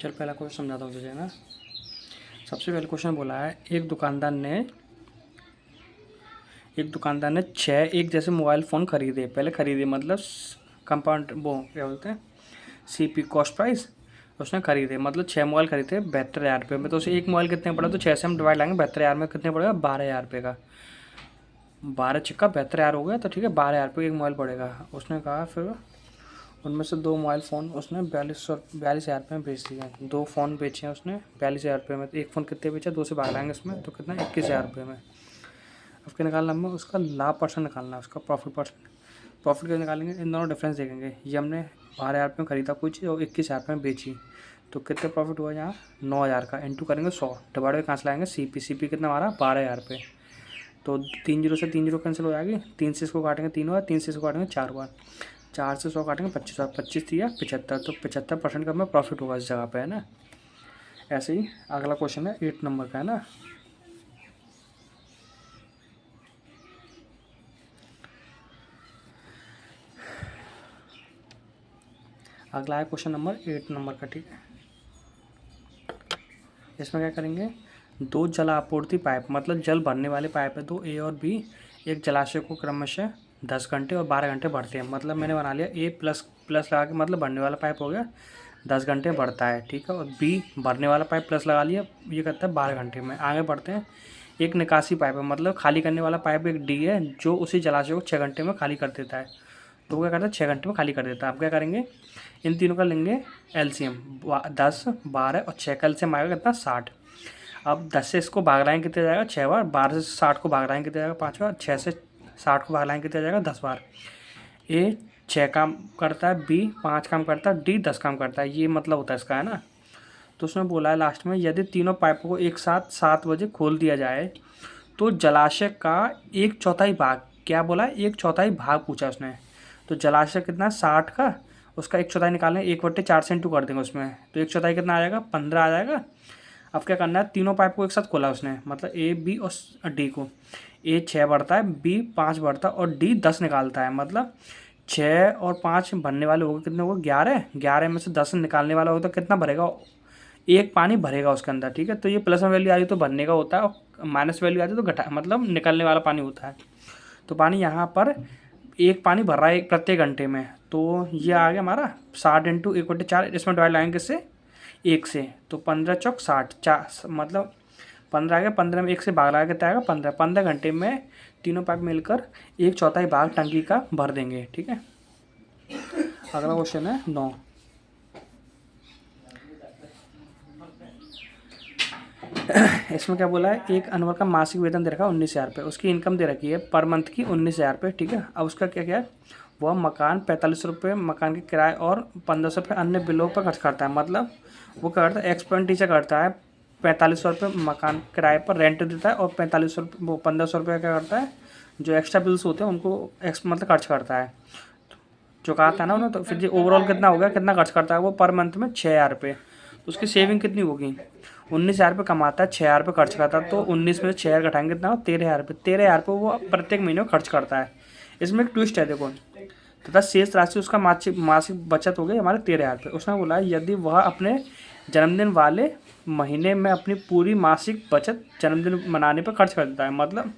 चल पहला क्वेश्चन समझाता हूँ तुझे ना। सबसे पहले क्वेश्चन बोला है एक दुकानदार ने 6 एक जैसे मोबाइल फ़ोन खरीदे। पहले खरीदे मतलब कंपाउंड वो क्या बोलते हैं, सीपी कॉस्ट प्राइस। उसने खरीदे मतलब 6 मोबाइल खरीदे 72,000 रुपये में। तो उसे एक मोबाइल कितने पड़ा, तो 6 से हम डिवाइड लाएंगे 72,000 में कितने पड़ेगा, 12,000 रुपये का। 12 छिक्का 72,000 हो गया, तो ठीक है 12,000 रुपये एक मोबाइल पड़ेगा। उसने कहा फिर उनमें से 2 मोबाइल फ़ोन उसने 42,000 रुपये में बेच दिए। 2 फ़ोन बेचे हैं उसने 42,000 रुपये में। तो एक फ़ोन कितने बेचा, 2 से भाग लाएंगे इसमें तो कितना, 21,000 रुपये में। अब क्या निकालना हमें, उसका लाभ परसेंट निकालना है, उसका प्रॉफिट परसेंट। प्रॉफिट कैसे निकालेंगे, इन दोनों डिफरेंस देखेंगे। ये हमने 12,000 रुपये में खरीदा कोई चीज़ और 21,000 रुपये में बेची, तो कितने प्रॉफिट हुआ यहाँ 9,000 का। इंटू करेंगे 100, डिवाइड में कहाँ से लाएंगे, सीपी कितना हमारा 12,000 रुपये। तो 3 जीरो से 3 जीरो कैंसिल हो जाएगी, 3 से इसको काटेंगे 3 बार, 3 से इसको काटेंगे 4 बार, 4 से 100 काटेंगे 25 बार, 25 थी या 75, तो 75% का हमें प्रॉफिट होगा इस जगह पे, है ना। ऐसे ही अगला क्वेश्चन है 8 नंबर का, है ना। अगला है क्वेश्चन नंबर 8 नंबर का, ठीक है। इसमें क्या करेंगे, 2 जल आपूर्ति पाइप मतलब जल भरने वाले पाइप है, 2 ए और बी, एक जलाशय को क्रमशः 10 घंटे और 12 घंटे भरते हैं। मतलब मैंने बना लिया ए प्लस प्लस लगा के, मतलब भरने वाला पाइप हो गया 10 घंटे बढ़ता है, ठीक है। और बी भरने वाला पाइप प्लस लगा लिया, ये करता है 12 घंटे में। आगे बढ़ते हैं, एक निकासी पाइप है मतलब खाली करने वाला पाइप एक डी है, जो उसी जलाशय को 6 घंटे में खाली कर देता है। तो वो क्या करता है 6 घंटे में खाली कर देता है। आप क्या करेंगे, इन तीनों का लेंगे एलसीएम, 10 12 और 6 का एलसीएम आएगा कितना 60। अब 10 से इसको भाग लाएंगे कितने जाएगा 6 बार, 12 से 60 को भाग लाएंगे कितने जाएगा 5 बार, 6 से 60 को भाग लाएंगे कितने जाएगा 10 बार। ए 6 काम करता है, बी 5 काम करता है, डी 10 काम करता है। ये मतलब होता है इसका, है ना। तो उसने बोला है लास्ट में, यदि तीनों पाइपों को एक साथ 7 बजे खोल दिया जाए तो जलाशय का 1/4 भाग, क्या बोला है 1/4 भाग पूछा उसने। तो जलाशय कितना 60 का, उसका 1/4 निकालें, 1/4 से इंटू कर देंगे उसमें, तो 1/4 कितना आ जाएगा 15 आ जाएगा। अब क्या करना है, तीनों पाइप को एक साथ खोला उसने, मतलब ए बी और डी को। ए 6 बढ़ता है, बी 5 बढ़ता है और डी 10 निकालता है। मतलब 6 और 5 भरने वाले हो गए, कितने हो गए 11, 11 में से 10 निकालने वाला होगा तो कितना भरेगा, एक पानी भरेगा उसके अंदर, ठीक है। तो ये प्लस में वैल्यू आ रही तो भरने का होता है, और माइनस वैल्यू आ रही तो घटा मतलब निकलने वाला पानी होता है। तो पानी यहाँ पर एक पानी भर रहा है एक प्रत्येक घंटे में, तो ये आ गया हमारा 60 इंटू 1/4, इसमें डिवाइड लाएंगे इससे 1 से, तो 15 चौक 60, 4 मतलब 15 आ गया, 15 में 1 से भाग लगा कितना आएगा 15, 15 घंटे में तीनों पाइप मिलकर 1/4 भाग टंकी का भर देंगे, ठीक है। अगला क्वेश्चन है 9। इसमें क्या बोला है, एक अनवर का मासिक वेतन दे रखा है 19,000 रुपये, उसकी इनकम दे रखी है पर मंथ की 19,000 रुपये, ठीक है। अब उसका क्या क्या है, वह मकान 45 रुपये मकान के किराए और 1500 रुपये अन्य बिलों पर खर्च करता है। मतलब वो क्या करता है, एक्सपेंडिचर करता है 4500 रुपये मकान किराए पर रेंट देता है, और 4500 रुपये वो 1500 रुपये क्या करता है, जो एक्स्ट्रा बिल्स होते हैं उनको मतलब खर्च करता है, जो कहा था ना उन्होंने। तो फिर ये ओवरऑल कितना हो गया, कितना खर्च करता है वो पर मंथ में 6,000 रुपये। तो उसकी सेविंग कितनी होगी, 19,000 रुपये कमाता है, 6,000 रुपये खर्च करता है, तो 19 में से 6,000 घटाएंगे कितना, 13,000 रुपये। 13,000 रुपये वो प्रत्येक महीने में खर्च करता है। इसमें एक ट्विस्ट है देखो, तथा शेष राशि उसका मासिक बचत हो गई हमारे 13,000 रुपये। उसने बोला यदि वह अपने जन्मदिन वाले महीने में अपनी पूरी मासिक बचत जन्मदिन मनाने पर खर्च कर देता है, मतलब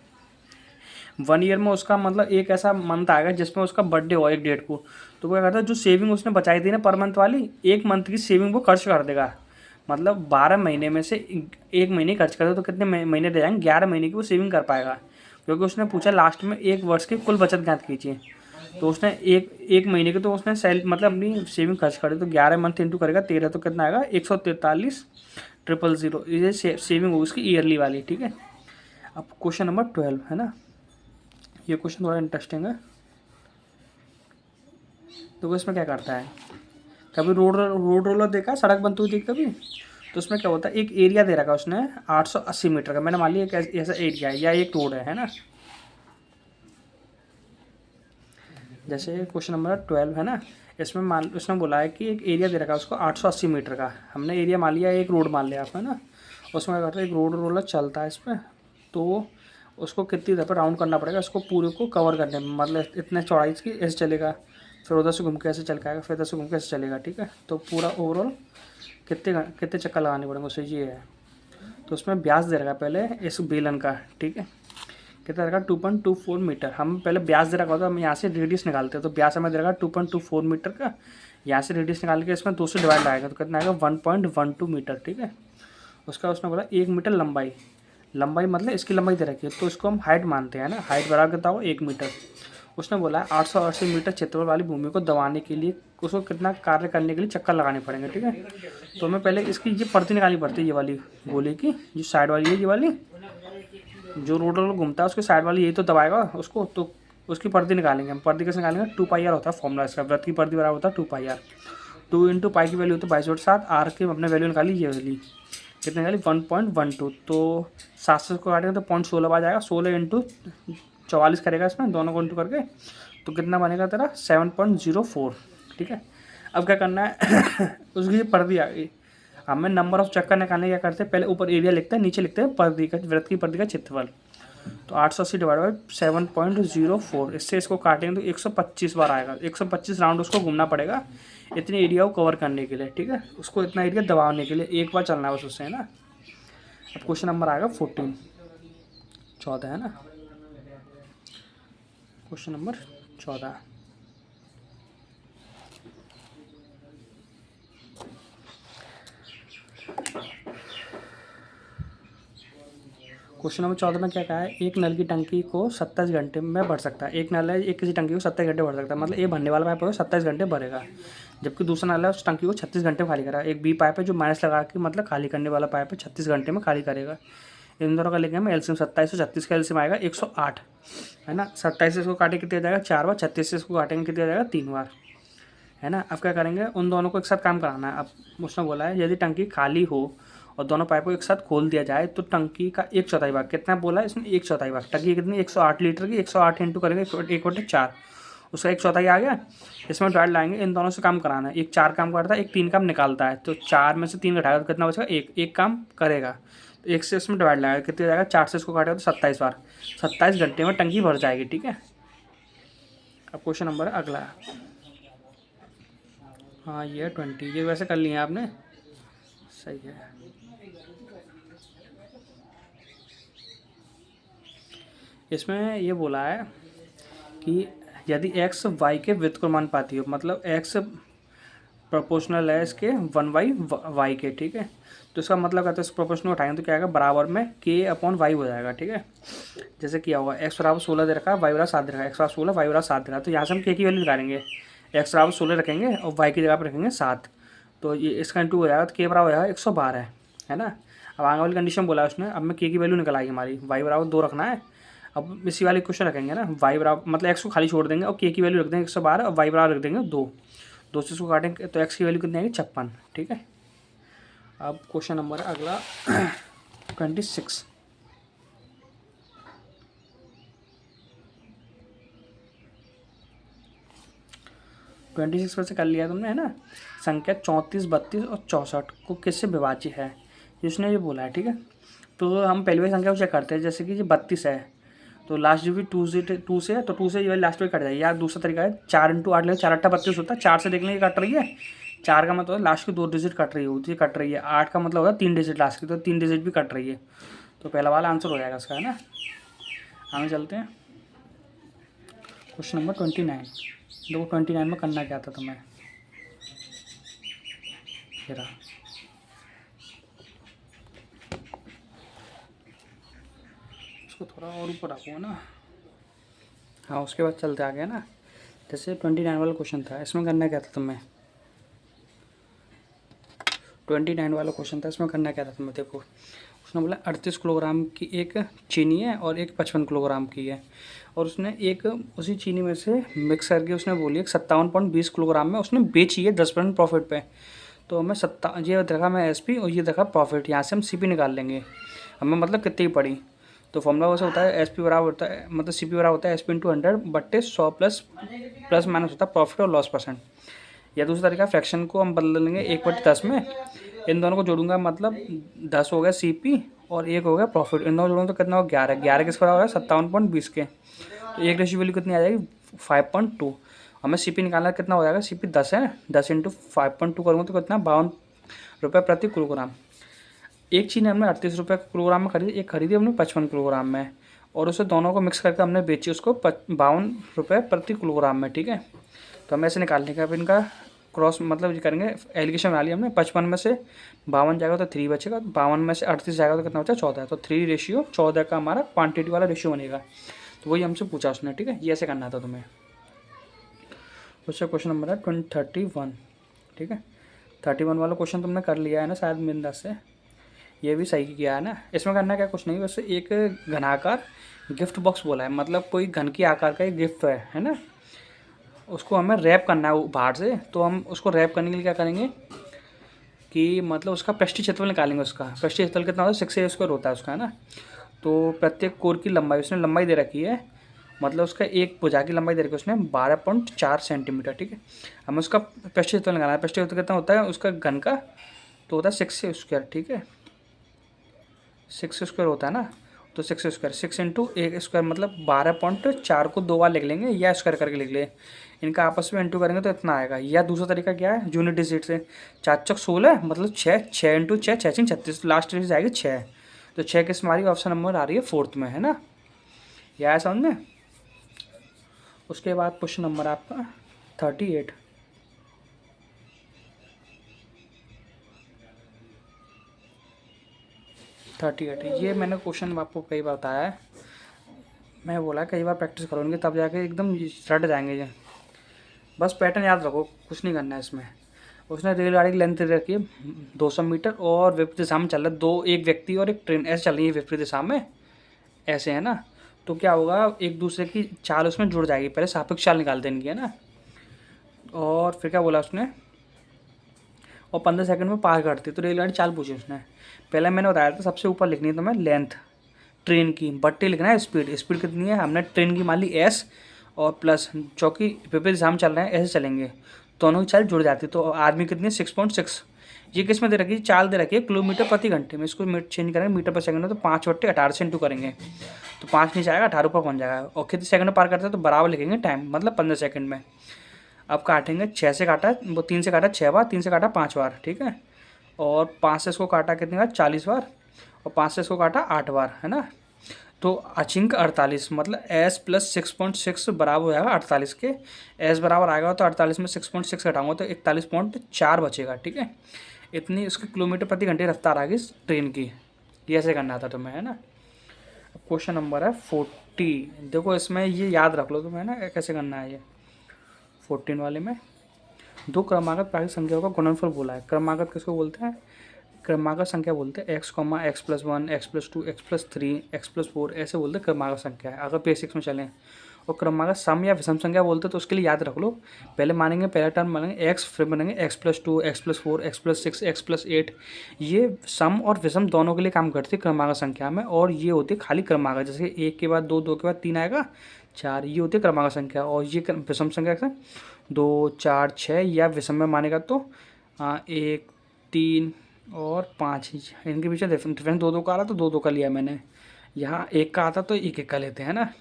1 ईयर में उसका मतलब एक ऐसा मंथ आएगा जिसमें उसका बर्थडे हो एक डेट को, तो वो क्या करता है, जो सेविंग उसने बचाई थी ना पर मंथ वाली, एक मंथ की सेविंग वो खर्च कर देगा। मतलब 12 महीने में से एक महीने खर्च करते तो कितने महीने रह जाएंगे, 11 महीने की वो सेविंग कर पाएगा। क्योंकि उसने पूछा लास्ट में एक वर्ष की कुल बचत ज्ञात कीजिए, तो उसने एक महीने के तो उसने मतलब अपनी सेविंग खर्च कर दी, तो 11 मंथ इंटू करेगा 13, तो कितना आएगा 143,000, ये सेविंग होगी उसकी ईयरली वाली, ठीक है। अब क्वेश्चन नंबर 12 है ना, ये क्वेश्चन थोड़ा इंटरेस्टिंग है। तो इसमें क्या करता है, कभी रोड रोलर देखा, सड़क बनती हुई देखी कभी। तो उसमें क्या होता है, एक एरिया दे रखा है उसने 880 मीटर का, मैंने मान लिया एक ऐसा एरिया है या एक रोड है ना। जैसे क्वेश्चन नंबर 12 है ना, इसमें उसने बोला है कि एक एरिया दे रखा है उसको 880 मीटर का, हमने एरिया मान लिया, एक रोड मान लिया आप, है ना। उसमें क्या करता है, एक रोड रोलर चलता है इस पर, तो उसको कितनी दफ़ा राउंड करना पड़ेगा इसको पूरे को कवर करने में, मतलब इतने चौड़ाई की ऐसे चलेगा, फिर उधर से घूम के ऐसे चल के आएगा, फिर इधर से घूम के ऐसे चलेगा, ठीक है। तो पूरा ओवरऑल कितने चक्कर लगाने पड़ेंगे उससे, ये है। तो उसमें ब्यास दे रखा है पहले इस बेलन का, ठीक है, कितना रखा 2.24 मीटर। हम पहले ब्यास दे रखा होता है, हम यहाँ से रेडियस निकालते हैं, तो ब्यास हमें दे रखा 2.24 मीटर का। यहाँ से रेडियस निकाल के इसमें 2 से डिवाइड आएगा तो कितना आएगा 1.12 मीटर, ठीक है। उसका उसने बोला 1 मीटर लंबाई, लंबाई मतलब इसकी लंबाई दे रखी है, तो इसको हम हाइट मानते हैं ना, हाइट बराबर कितना हो 1 मीटर। उसने बोला 880 मीटर क्षेत्रफल वाली भूमि को दबाने के लिए उसको कितना कार्य करने के लिए चक्कर लगाने पड़ेंगे, ठीक है। तो हमें पहले इसकी ये परती निकालनी पड़ती है, ये वाली गोले की जो साइड वाली है, ये वाली जो रोड घूमता है उसके साइड वाली, यही तो दबाएगा उसको, तो उसकी पर्दी निकालेंगे हम। पर्दी कैसे निकालेंगे, 2 पाई आर होता है फॉर्मूला इसका, वृत्त की पर्दी बराबर होता है 2 पाई आर। 2 इंटू पाई की वैल्यू होती है 22/7, आर की अपने वैल्यू निकाली, ये वाली कितने निकाली 1.12, तो 7 से इसको काटेंगे तो 0.16 आ जाएगा, 16 इंटू 44 करेगा इसमें दोनों को इंटू करके, तो कितना बनेगा तेरा 7.04, ठीक है। अब क्या करना है उसकी पर्दी आ गई, हमें नंबर ऑफ चक्कर निकालने क्या करते हैं, पहले ऊपर एरिया लिखते हैं, नीचे लिखते हैं पर्दी का, वृत्त की पर्दी का क्षेत्रफल। तो 880 डिवाइड बाई 7.04, इससे इसको काटेंगे तो 125 बार आएगा, 125 राउंड उसको घूमना पड़ेगा इतने एरिया को कवर करने के लिए, ठीक है। उसको इतना एरिया दबाने के लिए एक बार चलना है बस उससे, है ना। अब क्वेश्चन नंबर आएगा 14 है ना, क्वेश्चन नंबर 14। क्वेश्चन नंबर 14 में क्या कहा है, एक नल की टंकी को 27 घंटे में भर सकता है। एक नल है, एक किसी टंकी को 27 घंटे भर सकता है, मतलब ये भरने वाला पाइप है 27 घंटे भरेगा, जबकि दूसरा नल है उस टंकी को 36 घंटे में खाली करेगा। एक बी पाइप है जो माइनस लगा के मतलब खाली करने वाला पाइप है, 36 घंटे में खाली करेगा। इन दोनों का लेंगे हम एलसीएम, 27 और 36 का एलसीएम आएगा 108, है ना। 27 से इसको काटे कितने जाएगा 4 बार, 36 से इसको काटेंगे कितने जाएगा 3 बार, है ना। अब क्या करेंगे, उन दोनों को एक साथ काम कराना है। अब उसने बोला है यदि टंकी खाली हो और दोनों पाइप को एक साथ खोल दिया जाए तो टंकी का 1/4 भाग, कितना बोला है इसमें 1/4 भाग, टंकी कितनी 108 लीटर की, 108 इंटू करेंगे 1/4, उसका 1/4 आ गया। इसमें डिवाइड लाएंगे, इन दोनों से काम कराना है, एक 4 काम करता है, एक 3 काम निकालता है, तो 4 में से 3 घटाएगा तो कितना बचेगा, एक काम करेगा, तो 1 से इसमें डिवाइड लाएगा, कितने जाएगा 4 से इसको काटेगा तो 27 बार, 27 घंटे में टंकी भर जाएगी, ठीक है। अब क्वेश्चन नंबर अगला, हाँ ये 20, ये वैसे कर लिया आपने, सही है। इसमें ये बोला है कि यदि x y के व्युत्क्रमानुपाती हो, मतलब x प्रोपोर्शनल है इसके 1/y के, ठीक है। तो इसका मतलब कहते हैं इस प्रोपोर्शनल उठाएंगे तो क्या आएगा, बराबर में k/y हो जाएगा, ठीक है। जैसे किया होगा x बराबर 16 दे रखा है, y बराबर 7 दे रखा है, x बराबर 16 y बराबर 7 दे रखा है, तो यहाँ से हम k की वैल्यू निकालेंगे, x बराबर 16 रखेंगे और y की जगह पर रखेंगे 7, तो ये इसका इंटू हो जाएगा, तो k बराबर हो जाएगा 112 है ना। अब आगे वाली कंडीशन बोला है उसने, अब मैं k की वैल्यू निकल आएगी हमारी, y बराबर 2 रखना है। अब इसी वाले क्वेश्चन रखेंगे ना, y बराबर मतलब x को खाली छोड़ देंगे और k की वैल्यू रख देंगे 112 और y बराबर रख देंगे 2, 2 से इसको काटेंगे तो x की वैल्यू कितनी आएगी 56, ठीक है। अब क्वेश्चन नंबर अगला 26, पर से कर लिया तुमने, है ना। संख्या 34, 32 और 64 को किससे विभाज्य है, इसने ये बोला है, ठीक है। तो हम पहली वाली संख्या को चेक करते हैं, जैसे कि ये 32 है तो लास्ट जो भी 2 से है तो 2 से ये लास्ट में कट जाएगी, या दूसरा तरीका है 4 इंटू 8 ले, 4 8 32 होता है, 4 से देख लेंगे कट रही है, 4 का मतलब लास्ट की 2 डिजिट कट रही होती है, कट रही है, 8 का मतलब होता है 3 डिजिट लास्ट की, तो 3 डिजिट भी कट रही है, तो पहला वाला आंसर हो जाएगा इसका, है ना। आगे चलते हैं क्वेश्चन नंबर 29। देखो 29 में करना क्या था तुम्हें, ये रहा, इसको थोड़ा और ऊपर रखो ना, हाँ उसके बाद चलते आ गया ना। जैसे 29 वाला क्वेश्चन था, इसमें करना क्या था तुम्हें, 29 वाला क्वेश्चन था, इसमें करना क्या था तुम्हें, देखो उसने बोला 38 किलोग्राम की एक चीनी है और एक 55 किलोग्राम की है, और उसने एक उसी चीनी में से मिक्स करके उसने बोली 57.20 किलोग्राम में उसने बेची है 10% प्रॉफिट पे। तो हमें ये देखा मैं एसपी और ये देखा प्रॉफिट, यहाँ से हम सीपी निकाल लेंगे, हमें मतलब कितनी पड़ी। तो फॉर्मूला वैसे होता है एसपी बराबर होता है, मतलब सीपी बराबर होता है एसपी इंटू 100 बट्टे 100 प्लस माइनस होता है प्रॉफिट और लॉस परसेंट। या दूसरा तरीका फ्रैक्शन को हम बदल लेंगे 1/10 में, इन दोनों को जोड़ूंगा मतलब 10 हो गया सीपी और 1 हो गया प्रॉफिट, इन दोनों जोड़ूंगा तो कितना होगा 11, 11 किसका होगा 57.20 के, तो एक रेशियो वैल्यू कितनी आ जाएगी 5.2। हमें सीपी निकालना कितना हो जाएगा, सीपी 10 है, 10 इंटू 5.2 करूँगा तो कितना रुपये प्रति किलोग्राम। एक चीनी हमने 38 रुपये किलोग्राम में खरीदी, एक खरीदी हमने 55 किलोग्राम में, और उसे दोनों को मिक्स करके हमने बेची उसको 52 रुपये प्रति किलोग्राम में। ठीक है, तो हमें ऐसे निकालने का, अब इनका क्रॉस मतलब ये करेंगे, एलिगेशन बना लिया हमने। 55 में से 52 जाएगा तो 3 बचेगा, 52 में से 38 जाएगा तो कितना बचा, 14। तो 3:14 का हमारा क्वांटिटी वाला रेशियो बनेगा। तो वही हमसे पूछा उसने। ठीक है, ये ऐसे करना था तुम्हें। उससे क्वेश्चन नंबर है 31। ठीक है, 31 वाला क्वेश्चन तुमने कर लिया है ना शायद बिंदा से, ये भी सही किया है ना। इसमें करना क्या, कुछ नहीं, वैसे एक घनाकार गिफ्ट बॉक्स बोला है, मतलब कोई घन की आकार का एक गिफ्ट है ना, उसको हमें रैप करना है बाहर से। तो हम उसको रैप करने के लिए क्या करेंगे कि मतलब उसका पृष्ठीय क्षेत्रफल निकालेंगे। उसका पृष्ठीय क्षेत्रफल कितना होता है, 6a² होता है उसका, है ना। तो प्रत्येक कोर की लंबाई, उसने लंबाई दे रखी है, मतलब उसका एक भुजा की लंबाई दे रखी है उसने 12.4 सेंटीमीटर। ठीक है, हमें उसका पृष्ठीय क्षेत्रफल निकालना है। पृष्ठीय क्षेत्रफल कितना होता है उसका घन का, तो होता है 6a²। ठीक है, 6a² होता है ना, तो 6a², 6 × 1² मतलब 12.4 को 2 बार लिख लेंगे या स्क्वायर करके लिख ले। इनका आपस में इंटू करेंगे तो इतना आएगा। या दूसरा तरीका क्या है, यूनिट डिजिट से, 4×4 = 16 मतलब 6, 6 × 6 6 × 36, लास्ट डिजिट आएगी 6। तो 6 किस हमारी ऑप्शन नंबर आ रही है 4th में, है ना। यह आया समझ में। उसके बाद क्वेश्चन नंबर आपका 38। ये मैंने क्वेश्चन आपको कई बार बताया है, मैं बोला कई बार प्रैक्टिस करोगे तब जाके एकदम रट जाएंगे ये। बस पैटर्न याद रखो, कुछ नहीं करना है इसमें। उसने रेलगाड़ी की लेंथ दे रखी है 200 मीटर और विपरीत दिशा में चल रहा है, दो, एक व्यक्ति और एक ट्रेन ऐसे चल रही है विपरीत दिशा में, ऐसे, है ना। तो क्या होगा, एक दूसरे की चाल उसमें जुड़ जाएगी। पहले सापेक्ष चाल निकालते हैं इनकी, है ना। और फिर क्या बोला उसने, और 15 सेकंड में पार करती। तो रेलगाड़ी चाल पूछी उसने। पहले मैंने बताया था सबसे ऊपर लिखनी है तुम्हें लेंथ ट्रेन की, बट्टी लिखना है स्पीड। स्पीड कितनी है, हमने ट्रेन की मान ली एस, और प्लस चौकी विपरीत दिशा में चल रहे हैं ऐसे चलेंगे, दोनों की चाल जुड़ जाती है। तो आदमी कितनी है 6.6। ये किस में दे रखी है, चाल दे रखी है किलोमीटर प्रति घंटे में। इसको चेंज करेंगे मीटर पर सेकंड में, तो 5/18 से इंटू करेंगे तो 5 नीचे आएगा, 18 ऊपर पहुँच जाएगा। और कितने सेकंड में पार करते हैं तो बराबर लिखेंगे टाइम, मतलब 15 सेकंड में। अब काटेंगे, 6 से काटा, वो 3 से काटा 6 बार, 3 से काटा 5 बार। ठीक है, और 5 से इसको काटा कितनी बार, 40 बार, और 5 से इसको काटा 8 बार, है ना। तो अचिंक 48 मतलब s + 6.6 बराबर हो जाएगा 48 के। s बराबर आएगा तो 48 में 6.6 घटाऊंगा तो 41.4 बचेगा। ठीक है, इतनी उसकी किलोमीटर प्रति घंटे रफ्तार आ गई ट्रेन की। ये ऐसे करना था तुम्हें, है ना। क्वेश्चन नंबर है 40। देखो इसमें ये याद रख लो तुम्हें ना, कैसे करना है ये। 14 वाले में दो क्रमागत प्राकृतिक संख्याओं का गुणनफल बोला है। क्रमागत किसको बोलते हैं, क्रमागत संख्या बोलते हैं x, x+1, x+2, x+3, x+4 ऐसे बोलते हैं क्रमागत संख्या है, अगर बेसिक्स में चलें। और क्रमागत सम या विषम संख्या बोलते हैं, तो उसके लिए याद रख लो, पहले मानेंगे, पहला टर्म मानेंगे x, फिर बनेंगे x+2, x+4, x+6, x+8। ये सम और विषम दोनों के लिए काम करती है क्रमागत संख्या में, और ये होती है खाली क्रमागत, जैसे 1 के बाद 2, 2 के बाद 3 आएगा 4, ये होती है क्रमागत संख्या। और ये विषम संख्या कैसे, 2, 4, 6, या विषम में मानेगा तो 1, 3 और 5, इनके पीछे डिफरेंस 2, 2 का आ रहा तो 2, 2 का लिया मैंने। यहाँ 1 का आता तो 1, 1 का लेते हैं ना।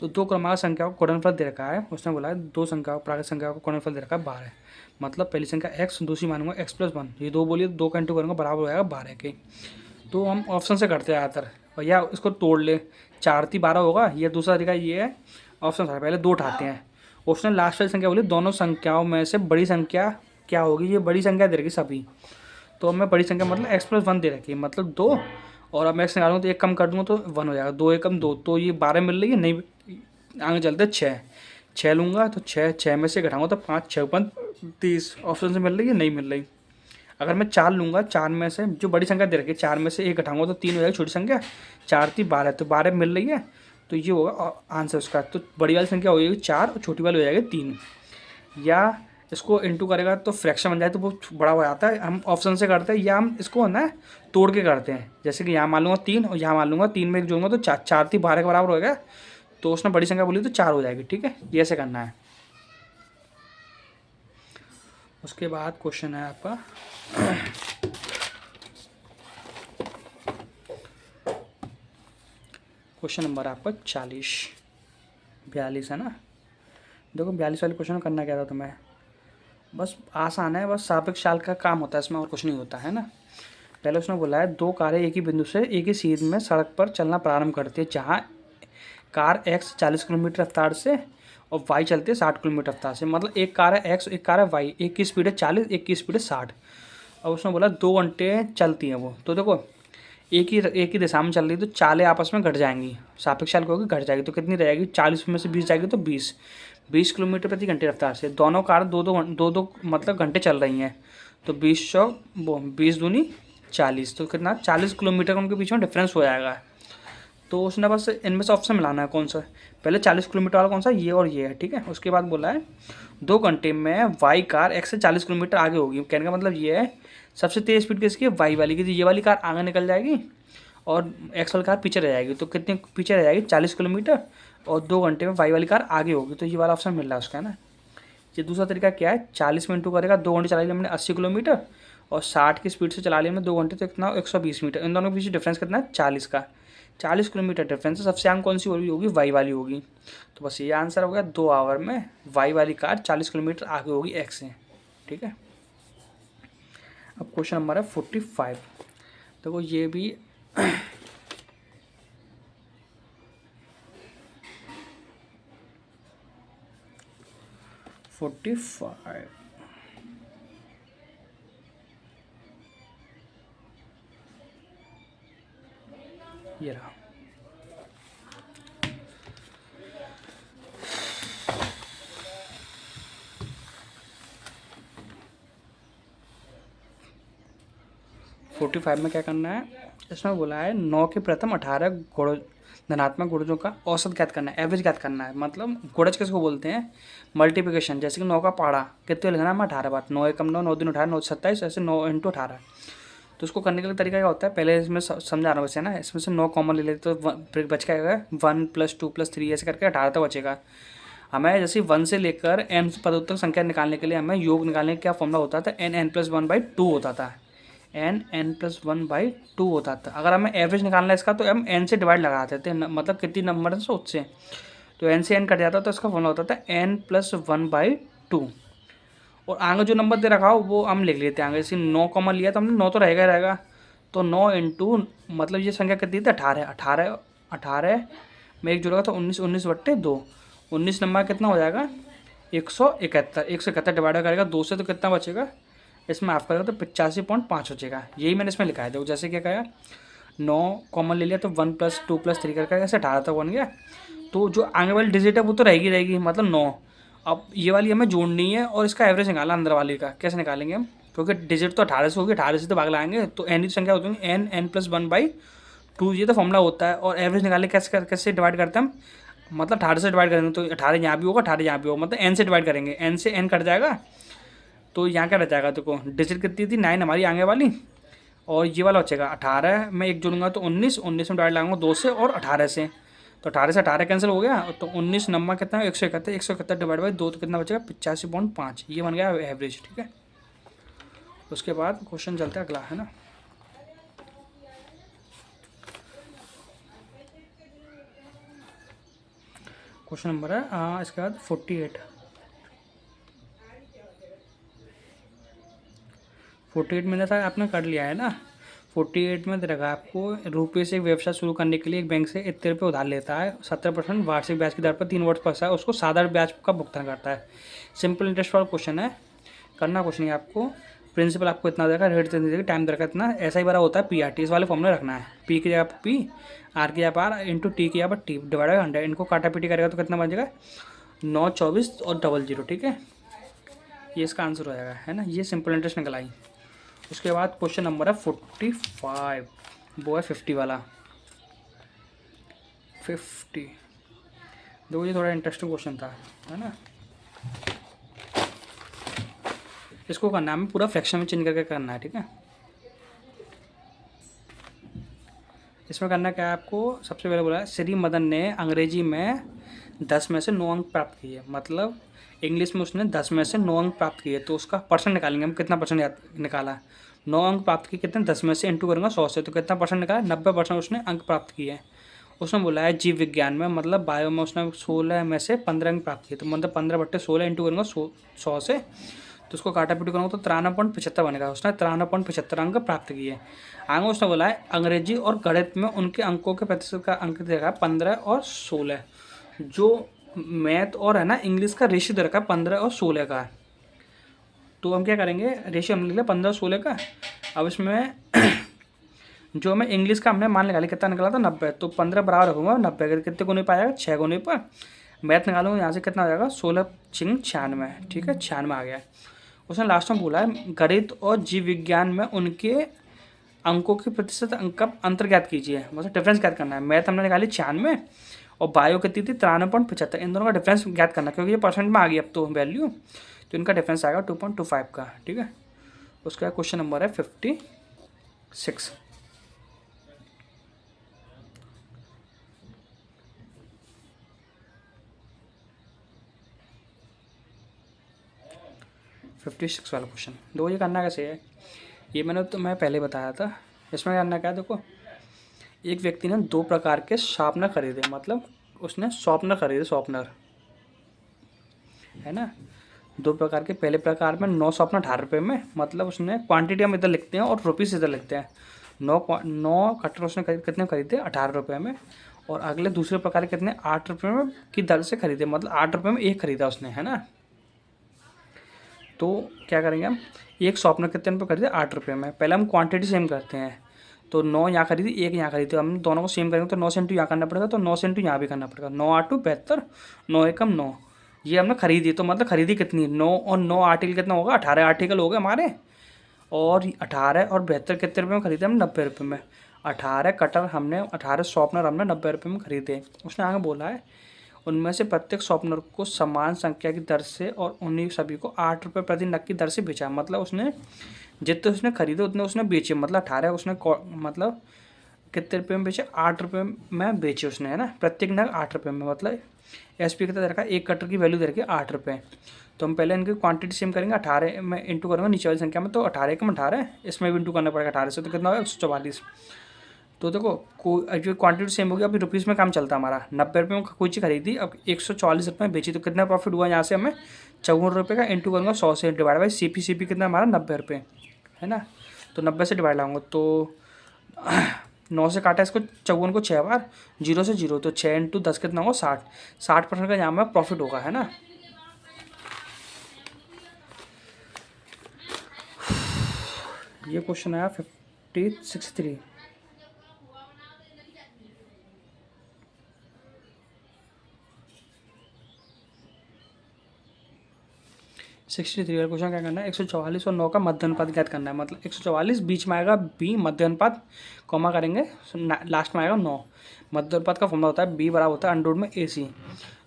तो दो क्रमागत संख्याओं को गुणनफल दे रखा है, उसने बोला है दो संख्याओं प्राकृतिक संख्याओं को गुणनफल दे रखा है 12। मतलब पहली संख्या x, दूसरी मानूंगा x+1, ये दो बोलिए, 2 का इंटू करूँगा बराबर हो जाएगा 12 के। तो हम ऑप्शन से करते हैं ज़्यादातर, और या इसको तोड़ ले, 4×3 = 12 होगा। या दूसरा तरीका ये है, ऑप्शन से पहले 2 उठाते हैं। उसने लास्ट वाली संख्या बोली दोनों संख्याओं में से बड़ी संख्या क्या होगी, ये बड़ी संख्या दे रखी सभी। तो मैं बड़ी संख्या मतलब x+1 दे रखी है, मतलब 2, और अब मैं x निकालूंगा तो 1 कम कर दूंगा तो 1 हो जाएगा, 2 1 कम 2, तो ये 12 मिल रही है नहीं। आगे चलते 6 लूँगा तो 6 में से घटाऊंगा तो 5, 6 × 30, ऑप्शन से मिल रही है नहीं मिल रही। अगर मैं 4 लूँगा, 4 में से जो बड़ी संख्या दे रखी है 4 में से 1 घटाऊंगा तो 3 हो जाएगी छोटी संख्या, 4×3 = 12, तो 12 मिल रही है, तो ये होगा आंसर उसका। तो बड़ी वाली संख्या हो जाएगी 4 और छोटी वाली हो जाएगी 3। या इसको इंटू करेगा तो फ्रैक्शन बन जाए तो वो बड़ा हो जाता है, हम ऑप्शन से करते हैं, या हम इसको है ना तोड़ के करते हैं। जैसे कि यहाँ मान लूँगा 3 और यहाँ मान लूँगा 3 में 1 जोड़ूंगा तो 4×3 = 12 के बराबर होगा। तो उसने बड़ी संख्या बोली तो 4 हो जाएगी। ठीक है, ये ऐसे करना है। उसके बाद क्वेश्चन है आपका क्वेश्चन नंबर आपका 42 है ना। देखो 42 वाले क्वेश्चन में करना क्या था तुम्हें, बस आसान है, बस सापेक्ष चाल का काम होता है इसमें, और कुछ नहीं होता है ना। पहले उसने बोला है दो कारें एक ही बिंदु से एक ही सीध में सड़क पर चलना प्रारंभ करती है, जहाँ कार एक्स 40 किलोमीटर रफ्तार से और वाई चलती है 60 किलोमीटर रफ्तार से। मतलब एक कार है एक्स, एक कार है वाई, एक की स्पीड है 40, एक की स्पीड है 60। अब उसने बोला 2 घंटे चलती हैं वो, तो देखो एक ही दिशा में चल रही है, तो चालें आपस में घट जाएंगी, सापेक्ष चाल होगी घट जाएगी, तो कितनी रहेगी, 40 में से 20 जाएगी तो 20 किलोमीटर प्रति घंटे रफ्तार से। दोनों कार दो मतलब घंटे चल रही हैं, तो 20 तो कितना 40 किलोमीटर का उनके बीच में डिफरेंस हो जाएगा। तो उसने बस इनमें से ऑप्शन मिलाना है कौन सा, पहले 40 किलोमीटर वाला कौन सा, ये और ये है, ठीक है। उसके बाद बोला है 2 घंटे में वाई कार एक्स से 40 किलोमीटर आगे होगी। कहने का मतलब ये है सबसे तेज़ स्पीड किसकी है, वाई वाली की, तो ये वाली कार आगे निकल जाएगी और एक्स वाली कार पीछे रह जाएगी। तो कितने पीछे रह जाएगी, 40 किलोमीटर, और 2 घंटे में वाई वाली कार आगे होगी, तो ये वाला ऑप्शन मिल रहा है उसका, है ना। ये दूसरा तरीका क्या है, 40 में इंटू करेगा, 2 घंटे चला लिया हमने 80 किलोमीटर, और 60 की स्पीड से चला लिया हमने 2 घंटे, तो कितना 120 मीटर। इन दोनों के बीच डिफरेंस कितना है, 40 का, 40 किलोमीटर डिफरेंस है। सबसे आगे कौन सी होगी, वाई वाली होगी। तो बस ये आंसर हो गया, 2 आवर में वाई वाली कार 40 किलोमीटर आगे होगी एक्स से, ठीक है। अब क्वेश्चन नंबर है 45। देखो ये भी 45 ये रहा। फोर्टी फाइव में क्या करना है, इसमें बोला है 9 के प्रथम 18 गुण धनात्मक गुणजों का औसत ज्ञात करना है, एवरेज ज्ञात करना है। मतलब गुणज किसको बोलते हैं, मल्टीप्लिकेशन। जैसे कि 9 का पहाड़ा कितने लिखना है, हमें 18 बार, 9 एकम 9, 9 दूनी 18, 9 27, ऐसे 9 इंटू 18। तो उसको करने के लिए तरीका क्या होता है, पहले इसमें समझा रहा हूँ वैसे ना, इसमें से 9 कॉमन ले लेते तो फिर बच के आएगा 1 + 2 + 3 ऐसे करके 18 तक बचेगा। हमें जैसे 1 से लेकर n पदों तक संख्या निकालने के लिए हमें योग निकालने का क्या फॉर्मूला होता था, n+1/2 होता था, n+1/2 होता था। अगर हमें एवरेज निकालना है इसका, तो हम n से डिवाइड लगाते थे, मतलब कितनी नंबर है उससे, तो n से n कट जाता, तो इसका फॉर्मूला होता था n+1/2। और आगे जो नंबर दे रखा हो वो हम लिख लेते हैं आगे। जैसे 9 कॉमन लिया तो हमने 9 तो रहेगा ही रहेगा, तो 9 इंटू मतलब ये संख्या कितनी थी, 18, 18, 18 में एक जुड़ेगा तो 19, 19/2, 19 नंबर कितना हो जाएगा, 171, 171 डिवाइड करेगा 2 से, तो कितना बचेगा, इसमें आप करेगा तो 85.5 बचेगा। यही मैंने इसमें लिखा है। देखो जैसे क्या कहा, 9 कॉमन ले लिया तो 1 + 2 + 3 करके ऐसे 18 तक बन गया। तो जो आगे वाली डिजिट है वो तो रहेगी, मतलब 9। अब ये वाली हमें जोड़नी है और इसका एवरेज निकालना अंदर वाली का। कैसे निकालेंगे हम, क्योंकि डिजिट तो 18 से होगी, 18 से तो भाग लाएंगे, तो एन की संख्या होती है n+1/2, ये तो फॉर्मूला होता है। और एवरेज निकालने कैसे डिवाइड करते हैं हम, मतलब 18 से डिवाइड करेंगे तो 18 यहाँ भी होगा, 18 यहाँ भी होगा, मतलब n से डिवाइड करेंगे, n से n कट जाएगा, तो यहाँ क्या रह जाएगा, देखो डिजिट कितनी थी 9 हमारी आगे वाली, और ये वाला बचेगा 18 में एक जोड़ूंगा तो 19, 19 में डिवाइड लगाऊंगा 2 से और 18 से, तो 18 से 18 कैंसिल हो गया, तो 19 नंबर कितना है, 171, 171 डिवाइड बाई 2, तो कितना बचेगा 85.5, ये बन गया एवरेज, ठीक है। उसके बाद क्वेश्चन चलता है अगला, है ना। क्वेश्चन नंबर है इसके बाद 48 में था आपने कर लिया है ना। 48 में दे रखा आपको, रुपये से एक व्यवसाय शुरू करने के लिए एक बैंक से इतने रुपये उधार लेता है, 17% वार्षिक ब्याज की दर पर 3 वर्ष पर है, उसको साधारण ब्याज का भुगतान करता है। सिंपल इंटरेस्ट वाला क्वेश्चन है, करना कुछ नहीं है आपको, प्रिंसिपल आपको इतना देगा, रेट दे देगा, टाइम देगा इतना, ऐसा ही बड़ा होता है PRT, इस वाले फॉर्मूले रखना है, P की जगह पर P, R की जगह पर R, इंटू T की जगह पर T, डिवाइड बाई 100, इनको काटा पीटी करेगा तो कितना बन जाएगा 9, 24 और 00, ठीक है। ये इसका आंसर हो जाएगा, है ना। ये सिंपल इंटरेस्ट निकल आई। उसके बाद क्वेश्चन नंबर है 45, वो है 50 वाला, 50। देखो ये थोड़ा इंटरेस्टिंग क्वेश्चन था, है ना। इसको करना है हमें पूरा फ्रैक्शन में चेंज करके करना है, ठीक है। इसमें करना क्या है आपको, सबसे पहले बोला है श्री मदन ने अंग्रेजी में 10 में से 9 अंक प्राप्त किए, मतलब इंग्लिश में उसने 10 में से 9 अंक प्राप्त किए, तो उसका परसेंट निकालेंगे हम, कितना परसेंट निकाला, 9 अंक प्राप्त किए, कितने 10 में से इंटू करूँगा 100 से, तो कितना परसेंट निकाला, 90% उसने अंक प्राप्त किए हैं। उसने बोला है जीव विज्ञान में, मतलब बायो में उसने 16 में से 15 अंक प्राप्त किए, तो मतलब 15/16 इंटू करूँगा 100 से, तो उसको काटा पीटी करूँगा तो 93.75 बनेगा। उसने 93.75 अंक प्राप्त किए। आगे उसने बोला है अंग्रेजी और गणित में उनके अंकों के प्रतिशत का अंक दे रखा है 15 और 16। जो मैथ और है ना इंग्लिश का रेशियो दे रखा है 15 और 16 का। तो हम क्या करेंगे, रेशियो हमने लिखा 15 और 16 का। अब इसमें जो हमें इंग्लिश का हमने मान निकाली कितना निकला था 90, तो 15 बराबर रखूँगा 90 के कितने गुने पर आएगा 6 गुने पर। मैथ निकालूंगा यहाँ से कितना हो जाएगा 16 चिंग 96, ठीक है 96 आ गया। उसने लास्ट में बोला है गणित और जीव विज्ञान में उनके अंकों के प्रतिशत अंक का अंतर ज्ञात कीजिए, मतलब डिफरेंस ज्ञात करना है। मैथ हमने निकाली 96 और बायो कितनी थी 93.75। इन दोनों का डिफरेंस ज्ञात करना क्योंकि ये परसेंट में आ गई अब तो वैल्यू, तो इनका डिफरेंस आएगा 2.25 का, ठीक है। उसका क्वेश्चन नंबर है 56। वाला क्वेश्चन दो, ये करना कैसे है ये मैंने तो मैं पहले बताया था। इसमें करना क्या है, देखो एक व्यक्ति ने 2 प्रकार के शार्पनर खरीदे, मतलब उसने शॉर्पनर खरीदे, शॉर्पनर है ना 2 प्रकार के। पहले प्रकार में 9 शॉर्पनर 18 रुपये में, मतलब उसने क्वांटिटी हम इधर लिखते हैं और रुपीज़ इधर लिखते हैं। 9 कटर उसने कितने खरीदे 18 रुपये में, और अगले दूसरे प्रकार के कितने 8 रुपये में की दर से खरीदे, मतलब 8 रुपये में एक खरीदा उसने, है ना। तो क्या करेंगे हम, एक शॉर्पनर कितने रुपये खरीदे 8 रुपये में। पहले हम क्वांटिटी सेम करते हैं, तो 9 यहाँ खरीदी 1 यहाँ खरीदी, हम दोनों को सेम करेंगे तो 9 से इंटू यहाँ करना पड़ेगा, तो 9 से इंटू यहाँ भी करना पड़ेगा। 9 8 72, 9 एकम 9, ये हमने खरीदी। तो मतलब खरीदी कितनी 9 और 9 आर्टिकल कितना होगा 18 आर्टिकल हो गए हमारे, और 18 और 72 कितने रुपये में खरीदे हम 90 रुपये में। 18 कटर हमने 18 शॉर्पनर हमने 90 रुपये में खरीदे। उसने आगे बोला है उनमें से प्रत्येक शॉर्पनर को समान संख्या की दर से और उन्हीं सभी को 8 रुपये प्रति नग की दर से बेचा, मतलब उसने जितने उसने खरीदे उतने उसने बेचे, मतलब 18 उसने मतलब कितने रुपये में बेचे 8 रुपये में बेचे उसने, है ना। प्रत्येक नग 8 रुपये में, मतलब एसपी कितना दे रखा है, एक कटर की वैल्यू दे रखी है 8 रुपये। तो हम पहले इनकी क्वांटिटी सेम करेंगे, 18 में इंटू करूँगा नीचे वाली संख्या में, तो 18 कम 18, इसमें भी इंटू करना पड़ेगा 18 से, तो कितना होगा 144। तो देखो जो क्वांटिटी सेम हो गया, अभी रुपीज़ में काम चलता है हमारा। 90 रुपये में कोई चीज़ खरीदी, अब 144 रुपये में बेची, तो कितना प्रॉफिट हुआ यहाँ से हमें 54 रुपये का। इंटू करूँगा 100 से डिवाइड बाई सीपी कितना हमारा 90 रुपये, है ना। तो 90 से डिवाइड लाऊंगा, तो 9 से काटा इसको 54 को 6 बार, 0 से 0, तो 6 इंटू 10 कितना होगा 60% का यहाँ में प्रॉफिट होगा, है ना। ये क्वेश्चन आया 63। 63 वाला क्वेश्चन क्या करना है, 144 और 9 का मध्य अनुपात ज्ञात करना है। मतलब 144 बीच में आएगा बी मध्य अनुपात, कॉमा करेंगे लास्ट में आएगा 9। मध्य अनुपात का फॉर्मूला होता है बी बराबर होता है अंडर रूट में ए सी।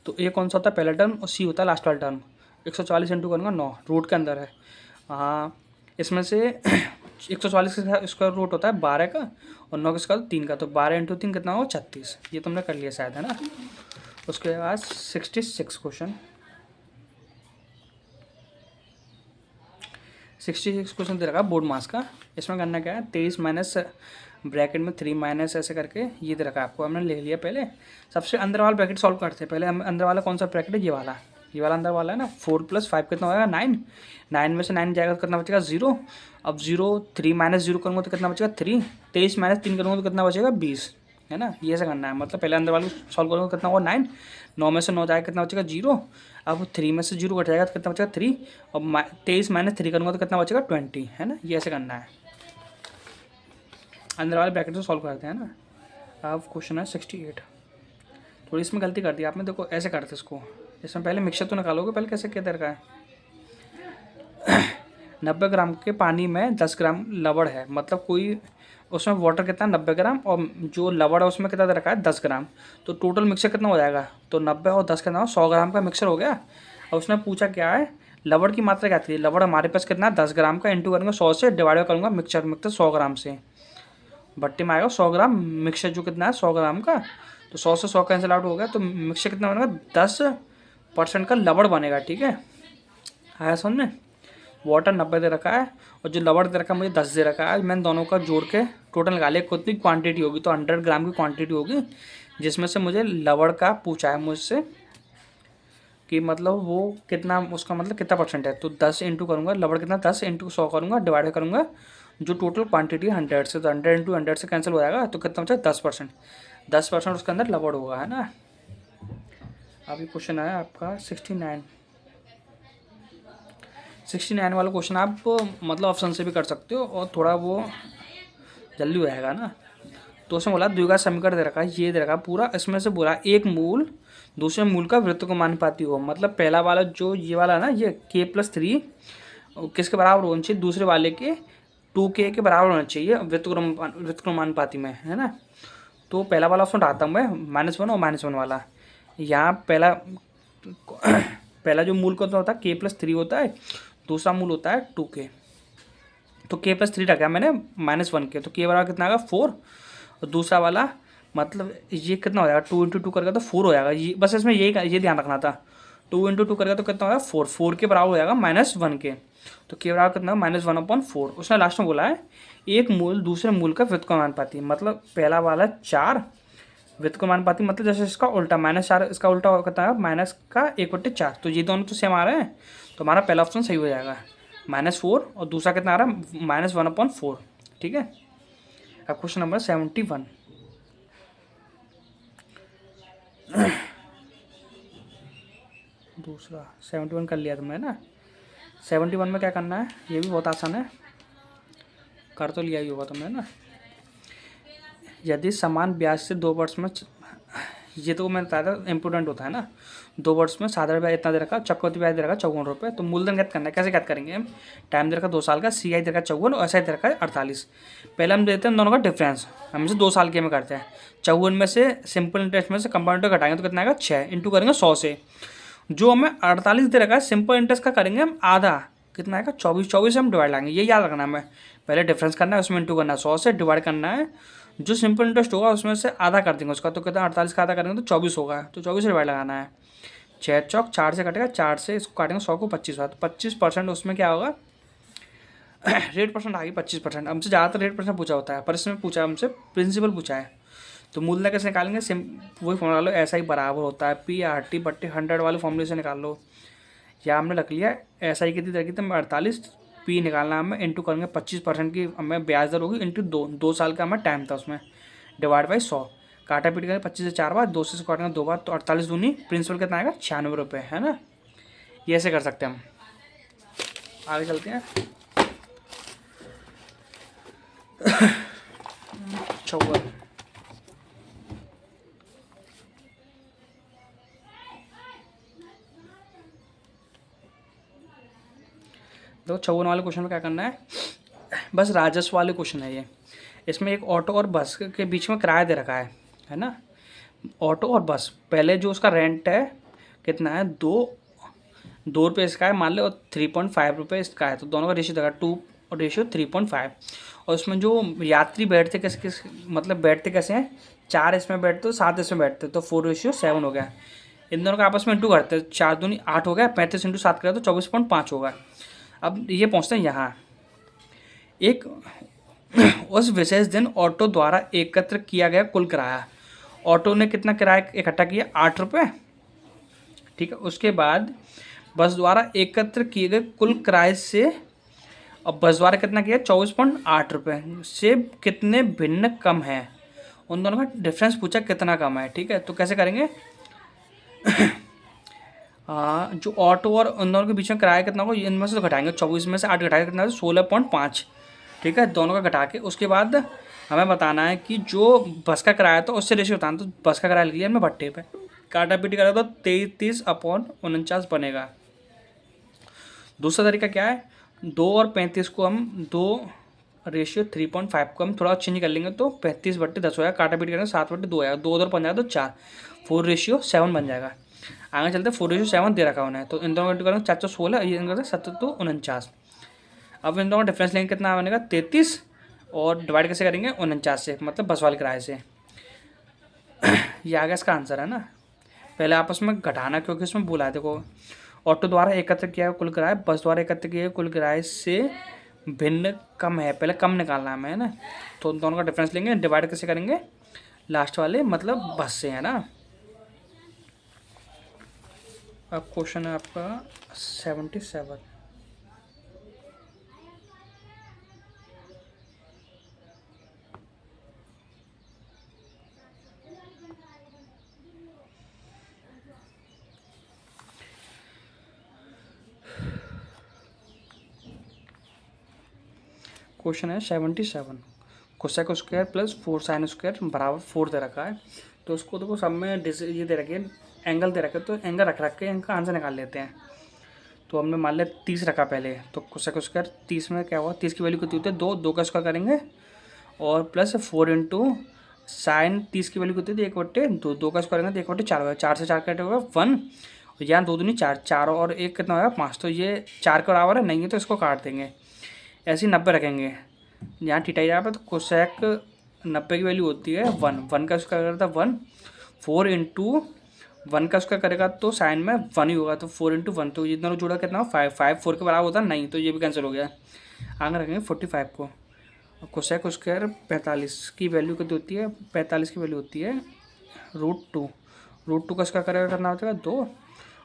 तो ए कौन सा होता है पहला टर्म, और सी होता है लास्ट वाला टर्म। 144 इंटू करूँगा 9, रूट के अंदर है। हाँ इसमें से 144 का स्क्वायर रूट होता है 12 का, और 9 का स्क्वायर 3 का, तो 12 इंटू 3 कितना होगा 36। ये तुमने कर लिया शायद, है ना। उसके बाद 66 क्वेश्चन, 66 क्वेश्चन दे रखा बोर्ड मास का। इसमें करना क्या है, 23 माइनस ब्रैकेट में 3 माइनस ऐसे करके ये दे रखा है आपको, हमने ले लिया। पहले सबसे अंदर वाला ब्रैकेट सॉल्व करते हैं। पहले हम अंदर वाला कौन सा ब्रैकेट है, ये वाला अंदर वाला है ना। 4 + 5 कितना होगा 9, 9 में से 9 जाएगा तो कितना बचेगा 0। अब 0 3 माइनस 0 करूँगा तो कितना बचेगा 3, 23 माइनस 3 करूँगा तो कितना बचेगा 20, है ना। ये ऐसा करना है। मतलब पहले अंदर वाले सॉल्व करूँगा कितना होगा 9, 9 में से 9 जाएगा कितना बचेगा 0। अब 3 में से 0 कट जाएगा तो कितना बचेगा 3, और 23 माइनस 3 करूँगा तो कितना बचेगा 20, है ना। ये ऐसे करना है। अंदर वाले ब्रैकेट से सॉल्व करते हैं ना। अब क्वेश्चन है 68। थोड़ी इसमें गलती कर दी आपने, देखो ऐसे करते इसको। इसमें पहले मिक्सचर तो निकालोगे, पहले कैसे क्या दरकार है 90 ग्राम के पानी में 10 ग्राम लवण है, मतलब कोई उसमें वाटर कितना 90 ग्राम, और जो लवण है उसमें कितना दे रखा है 10 ग्राम। तो टोटल मिक्सचर कितना हो जाएगा, तो 90 और 10 कितना 100 ग्राम का मिक्सचर हो गया। और उसने पूछा क्या है लवण की मात्रा क्या थी। लवण हमारे पास कितना 10 ग्राम का, इंटू करूँगा 100 से, डिवाइड करूँगा मिक्सचर 100 ग्राम से। भट्टी में आएगा 100 ग्राम मिक्सचर जो कितना है 100 ग्राम का, तो 100 से 100 कैंसिल आउट हो गया, तो मिक्सचर कितना बनेगा 10% का लवण बनेगा, ठीक है। आया समझ में। वाटर 90 दे रखा है, और जो लवण दे रखा है मुझे 10 दे रखा है। मैंने दोनों का जोड़ के टोटल निकाले कितनी क्वांटिटी होगी, तो 100 ग्राम की क्वांटिटी होगी, जिसमें से मुझे लवण का पूछा है मुझसे कि मतलब वो कितना, उसका मतलब कितना परसेंट है। तो 10 इंटू करूँगा, लगभग कितना 10 इंटू 100 करूँगा, डिवाइड करूँगा जो टोटल क्वांटिटी 100 से, तो 100 इंटू 100 से कैंसिल हो जाएगा, तो कितना बचा 10%। 10% उसके अंदर लगभग होगा, है ना। अभी क्वेश्चन आया आपका 69 वाला क्वेश्चन। आप मतलब ऑप्शन से भी कर सकते हो और थोड़ा वो जल्दी हो जाएगा ना। तो उसमें बोला द्विघात समीकरण दे रखा है, ये दे रखा है पूरा, इसमें से बोला एक मूल दूसरे मूल का वृत्त को मानुपाती हो। मतलब पहला वाला जो ये वाला ना, ये k+3 किसके बराबर होना चाहिए, दूसरे वाले के 2k के बराबर होना चाहिए वृत्तक्रमानुपाती में, है ना। तो पहला वाला ऑप्शन डालता हूँ मैं, -1 और -1 वाला। यहाँ पहला जो मूल कौन सा होता है, k+3 होता है, दूसरा मूल होता है 2k। तो k+3 रखा मैंने -1 के, तो k बराबर कितना आएगा 4, और दूसरा वाला मतलब ये कितना हो जाएगा 2 इंटू 2 करेगा तो 4 हो जाएगा। ये बस इसमें ये ध्यान रखना था, 2 इंटू 2 करेगा तो कितना हो जाएगा 4 के बराबर हो जाएगा -1 के। तो k बराबर कितना -1/4। उसने लास्ट में बोला है एक मूल दूसरे मूल का व्युत्क्रमानुपाती, मतलब पहला वाला 4 व्युत्क्रमानुपाती, मतलब जैसे इसका उल्टा -4, इसका उल्टा कितना है माइनस का 1/4। तो ये दोनों तो सेम आ रहे हैं, तो हमारा पहला ऑप्शन सही हो जाएगा -4, और दूसरा कितना आ रहा है -1/4। ठीक है। अब क्वेश्चन नंबर 71। दूसरा 71 कर लिया तुमने ना। 71 में क्या करना है, ये भी बहुत आसान है, कर तो लिया ही होगा तुमने ना। यदि समान ब्याज से 2 वर्ष में, ये तो मैंने बताया था इम्पोर्टेंट होता है ना, 2 वर्ष में साधारण ब्याज इतना दे रखा, चक्रवृद्धि ब्याज दे रखा 54 रुपये। तो मूलधन ज्ञात करना है, कैसे ज्ञात करेंगे हम, टाइम दे रखा 2 साल का, CI दे रखा 54 और SI दे रखा है 48। पहले हम देते हैं दोनों का डिफरेंस, हम इसे 2 साल के में करते हैं। 54 में से सिंपल इंटरेस्ट में से कंपाउंड इंटरेस्ट घटाएंगे तो कितना आएगा 6, इंटू करेंगे 100 से। जो हमें 48 दे रखा है सिंपल इंटरेस्ट का करेंगे हम आधा, कितना आएगा 24 से हम डिवाइड लाएंगे, ये याद रखना है। हमें पहले डिफरेंस करना है, उसमें इंटू करना है, 100 से डिवाइड करना है, जो सिंपल इंटरेस्ट होगा उसमें से आधा कर देंगे उसका, तो कितना 48 का आधा करेंगे तो 24 होगा, तो 24 से डिवाइड लगाना है। 6 चौक 4 से कटेगा, 4 से इसको काटेंगे 100 को 25 बार, तो 25% उसमें क्या होगा रेट परसेंट आ गई 25%। हमसे ज़्यादातर रेट परसेंट पूछा होता है, पर इसमें पूछा हमसे प्रिंसिपल पूछा है। तो मूलधन कैसे निकालेंगे, वही फॉर्मूला लो, ऐसा ही बराबर होता है P/100 वाले फॉर्मूले से निकाल लो। या हमने रख लिया SI कितनी तरह की तो 48, P निकालना हमें, इंटू करेंगे 25% की हमें ब्याज दर होगी, इंटू 2 साल का हमें टाइम था उसमें, डिवाइड बाई 100। काटा पीट करेंगे 25 से 4 बार, 2 से काटेंगे 2 बार, तो 48 दूनी प्रिंसिपल कितना आएगा 96 रुपये, है ना। ये ऐसे कर सकते हैं हम। आगे चलते हैं। 54। तो 54 वाले क्वेश्चन में क्या करना है, बस राजस्व वाले क्वेश्चन है ये। इसमें एक ऑटो और बस के बीच में किराया दे रखा है ना। ऑटो और बस, पहले जो उसका रेंट है कितना है, 2 रुपये इसका है मान लो, और 3.5 रुपये इसका है, तो दोनों का रेशियो देगा 2 और रेशियो 3.5। और उसमें जो यात्री बैठते किस मतलब बैठते कैसे हैं, 4 इसमें बैठते तो 7 इसमें बैठते, तो 4:7 हो गया। इन दोनों का आपस में इंटू करते, 4 दूनी 8 हो गया, 35 इंटू 7 करें तो 24.5 होगा। अब ये पहुँचते हैं यहाँ, एक उस विशेष दिन ऑटो द्वारा एकत्र किया गया कुल किराया। ऑटो ने कितना किराया इकट्ठा किया 8 रुपये, ठीक है। उसके बाद बस द्वारा एकत्र किए गए कुल किराए से, अब बस द्वारा कितना किया 24.8 रुपये से कितने भिन्न कम है, उन दोनों का डिफरेंस पूछा कितना कम है, ठीक है। तो कैसे करेंगे जो ऑटो और उन दोनों के बीच में किराया कितना होगा, इनमें से तो घटाएंगे, 24 में से 8 घटाएंगे कितना 16.5, ठीक है। दोनों का घटा के उसके बाद हमें बताना है कि जो बस का किराया था उससे रेशियो बताना, तो बस का किराया लिख लिया हमने भट्टे पे, काटा पीटी करेगा तो 33/49 बनेगा। दूसरा तरीका क्या है, 2 और 35 को हम 2:3.5 को हम थोड़ा चेंज कर लेंगे, तो 35/10 हो जाएगा, काटा पीटी करेंगे 7/2 आएगा, 2 उधर 5 जाएगा तो 4, 4:7 बन जाएगा। आगे चलते 4:7 दे रखा उन्हें, तो इन दोनों का करेंगे 4 16, ये 7 अब इन दोनों का डिफरेंस लेंगे कितना बनेगा 33, और डिवाइड कैसे करेंगे 49 से, मतलब बस वाले किराए से। ये आ गया इसका आंसर, है ना। पहले आपस में घटाना, क्योंकि इसमें बोला है देखो, ऑटो द्वारा एकत्र किया गया कुल किराया बस द्वारा एकत्र किए गए कुल किराए से भिन्न कम है, पहले कम निकालना है हमें, है ना। तो दोनों का डिफरेंस लेंगे, डिवाइड कैसे करेंगे लास्ट वाले मतलब बस से, है ना। अब क्वेश्चन है आपका 77। क्वेश्चन है 77। Cosec square plus 4 sine square बराबर 4 दे रखा है। तो उसको देखो सब में ये दे रखे एंगल दे रखे, तो एंगल रख के इनका आंसर निकाल लेते हैं। तो हमने मान लिया 30 रखा पहले, तो कोसेक स्क्वायर 30 में क्या हुआ, 30 की वैल्यू कितनी होती है 2, 2 का स्क्वायर करेंगे और प्लस 4 इंटू साइन 30 की वैल्यू कितनी थी 1/2, 2 का स्क्वायर करेंगे तो 1/4 होगा, 4 से 4 कटे होगा 1, और यहाँ 2 दूनी 4, 4 और 1 कितना होगा 5, तो ये 4 के बराबर है, नहीं है तो इसको काट देंगे। ऐसे ही 90 रखेंगे, यहाँ थीटा यहाँ पे, तो कोसेक 90 की वैल्यू होती है 1, 1 का स्क्वायर करता है 1, 4 इंटू 1 का स्क्वायर करेगा तो साइन में 1 ही होगा, तो 4 इंटू 1, तो ये दोनों जुड़ा कितना हो 5, 5 4 के बराबर होता है नहीं, तो ये भी कैंसिल हो गया। आगे रखेंगे 45 को। कोसेक स्क्वायर 45 की वैल्यू कितनी होती है, 45 की वैल्यू होती है √2, √2 का स्क्वायर करेगा करना होता है 2,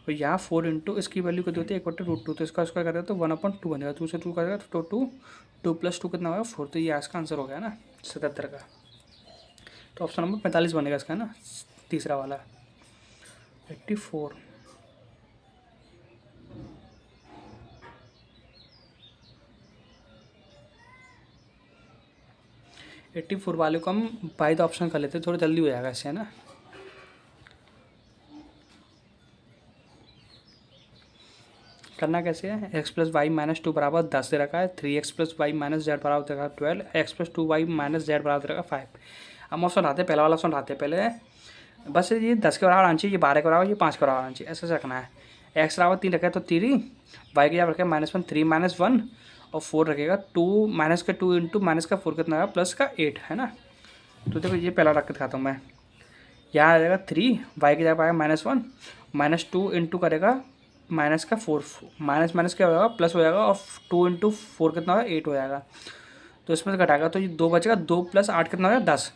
और यहाँ 4 इंटू इसकी वैल्यू कितनी होती है 1/√2, तो इसका स्क्वायर करेगा तो 1/2 बनेगा, 2 से 2 करेगा तो 2, 2 + 2 कितना होगा 4, तो ये इसका आंसर हो गया ना 77 का। तो ऑप्शन नंबर 45 बनेगा इसका ना, तीसरा वाला 84। वाले को हम बाय द ऑप्शन कर लेते हैं, थोड़ा जल्दी हो जाएगा इससे, है ना। करना कैसे है, x + y - 2 बराबर 10 दे रखा है, 3x + y - z बराबर दे रखा है 12, x + 2y - z बराबर दे रखा है 5। हम ऑप्शन उठाते हैं, पहला वाला ऑप्शन उठाते हैं पहले, बस ये 10 के बराबर आना चाहिए, ये 12 के बराबर, ये 5 के बराबर आना चाहिए, ऐसे रखना है। x बराबर 3 रखा है तो 3, y के जगह रखे -1, 3 - 1 और 4 रखेगा 2, -2 इंटू -4 कितना है +8, है ना। तो देखो ये पहला रख के दिखाता हूँ मैं, यहाँ आ जाएगा 3, y की जगह आएगा -1, -2 इंटू करेगा -4, माइनस क्या हो जाएगा प्लस हो जाएगा, और 2 इंटू 4 कितना होगा 8 हो जाएगा, तो इसमें से घटाएगा तो ये 2 बचेगा, 2 + 8 कितना हो जाएगा 10,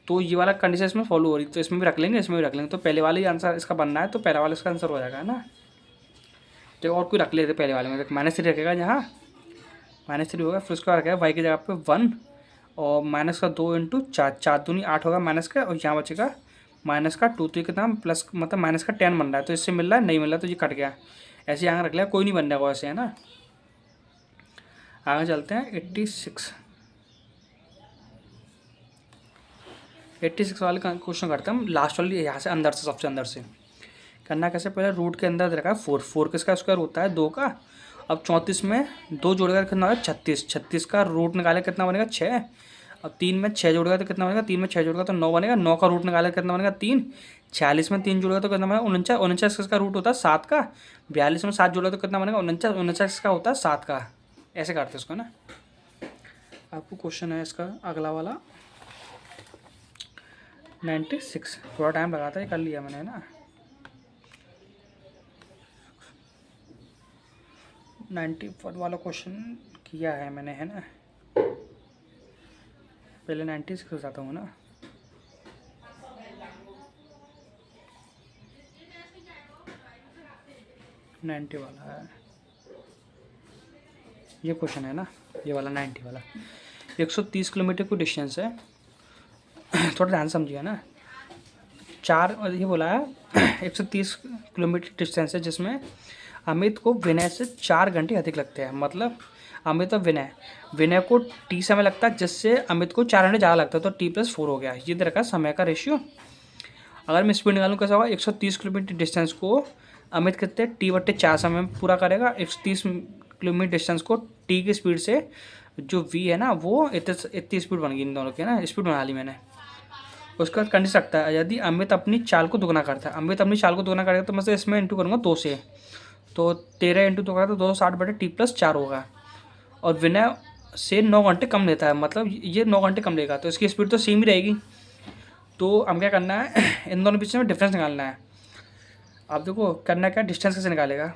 तो ये वाला कंडीशन इसमें फॉलो हो रही, तो इसमें भी रख लेंगे, इसमें भी रख लेंगे, तो पहले वाले ही आंसर इसका बनना है, तो पहला वाला इसका आंसर हो जाएगा ना। तो और कोई रख लेते पहले वाले में, -3 रखेगा यहाँ, -3 होगा, फिर उसका रखेगा y की जगह पे 1 और -2 इंटू 4, 4 दूनी 8 होगा माइनस का, और यहाँ बचेगा -2, तो ये कितना प्लस मतलब -10 बन रहा है, तो इससे मिल रहा है नहीं मिल रहा तो ये कट गया, ऐसे यहाँ रख लिया, कोई नहीं बन रहा ऐसे, है ना। आगे चलते हैं 86 वाले क्वेश्चन करते हैं हम, लास्ट वाली यहाँ से अंदर से, सबसे अंदर से करना कैसे, पहले रूट के अंदर रखा है 4, 4 किसका स्क्वायर होता है 2 का, अब 34 में 2 जोड़ेगा कितना होगा 36, 36 का रूट निकाले कितना बनेगा 6, अब 3 में 6 जोड़ेगा तो कितना बनेगा, 3 में 6 जोड़ेगा तो 9 बनेगा, 9 का रूट निकाले कितना बनेगा 3, 46 में 3 जोड़ेगा तो कितना बनेगा 49, 49 का रूट होता है 7 का, 42 में 7 जोड़ेगा तो कितना बनेगा 49, 49 का होता है 7 का, ऐसे करते हैं इसको ना। आपको क्वेश्चन है इसका अगला वाला 96, थोड़ा टाइम लगा था, ये कर लिया मैंने ना। 91 वाला क्वेश्चन किया है मैंने, है ना, पहले 96 जाता हूँ ना। नाइन्टी वाला है ये क्वेश्चन, है ना, ये वाला 90 वाला। 130 किलोमीटर की डिस्टेंस है, थोड़ा ध्यान समझिए ना, 4 ये बोला है 130 किलोमीटर डिस्टेंस है जिसमें अमित को विनय से 4 घंटे अधिक लगते हैं, मतलब अमित और विनय को टी समय लगता है जिससे अमित को 4 घंटे ज़्यादा लगता है, तो t+4 हो गया, ये दे रखा समय का रेशियो। अगर मैं स्पीड निकालूँ कैसा होगा, 130 किलोमीटर डिस्टेंस को अमित कितने t/4 समय में पूरा करेगा, 130 किलोमीटर डिस्टेंस को टी की स्पीड से, जो v है ना वो इतनी स्पीड बन गई इन दोनों की ना, स्पीड बना ली मैंने। उसका बाद कंडीशन रखता है, यदि अमित अपनी चाल को दुगना करता है, अमित अपनी चाल को दुगना करेगा तो मैं से इसमें इंटू करूँगा 2 से, तो 13 इंटू 2 करेगा तो 260/t+4 होगा, और विनय से 9 घंटे कम लेता है, मतलब ये 9 घंटे कम लेगा, तो इसकी स्पीड तो सेम ही रहेगी। तो हम क्या करना है इन दोनों बीच में डिफरेंस निकालना है। आप देखो करना क्या, डिस्टेंस कैसे निकालेगा,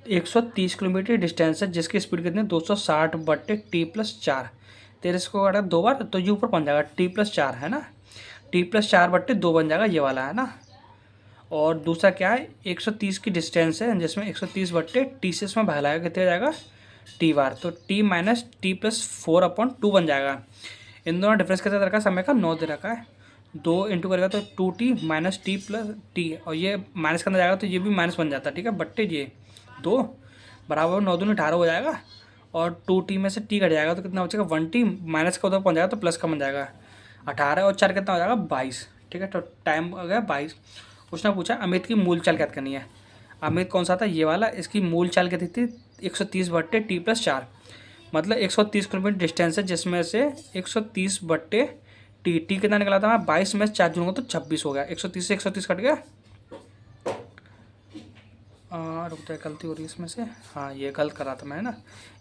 130 किलोमीटर डिस्टेंस है जिसकी स्पीड कितनी 260/t+4, 13 को काटा 2 बार तो ये ऊपर बन जाएगा t+4, है ना, t+4/2 बन जाएगा ये वाला, है ना। और दूसरा क्या है, 130 की डिस्टेंस है जिसमें 130 बट्टे टी से इसमें भाग लाएगा, कितने जाएगा टी बार, तो टी माइनस टी प्लस 4/2 बन जाएगा। इन दोनों डिफरेंस कितना दे रखा है, समय का 9 दे रखा है, 2 इंटू करेगा तो 2t minus T plus T, और ये माइनस करना जाएगा तो ये भी माइनस बन जाता है, ठीक है। बट्टे ये 2 बराबर 9 दूनी 18 हो जाएगा, और 2t में से t कट जाएगा तो कितना बचेगा 1t, माइनस का उधर पहुँच जाएगा तो प्लस का बन जाएगा 18, और 4 कितना हो जाएगा 22, ठीक है। तो टाइम हो गया 22। उसने पूछा अमित की मूल चाल क्या करनी है। अमित कौन सा था, ये वाला, इसकी मूल चाल कितनी थी 130 बट्टे टी प्लस 4, मतलब 130 किलोमीटर डिस्टेंस है जिसमें से 130 बट्टे टी, टी कितना निकला था, 22 में 4 जोड़ूंगा तो 26 हो गया, 130 से 130 कट गया। रुकता है, गलती हो रही है इसमें से, हाँ ये गलत करा था मैं ना।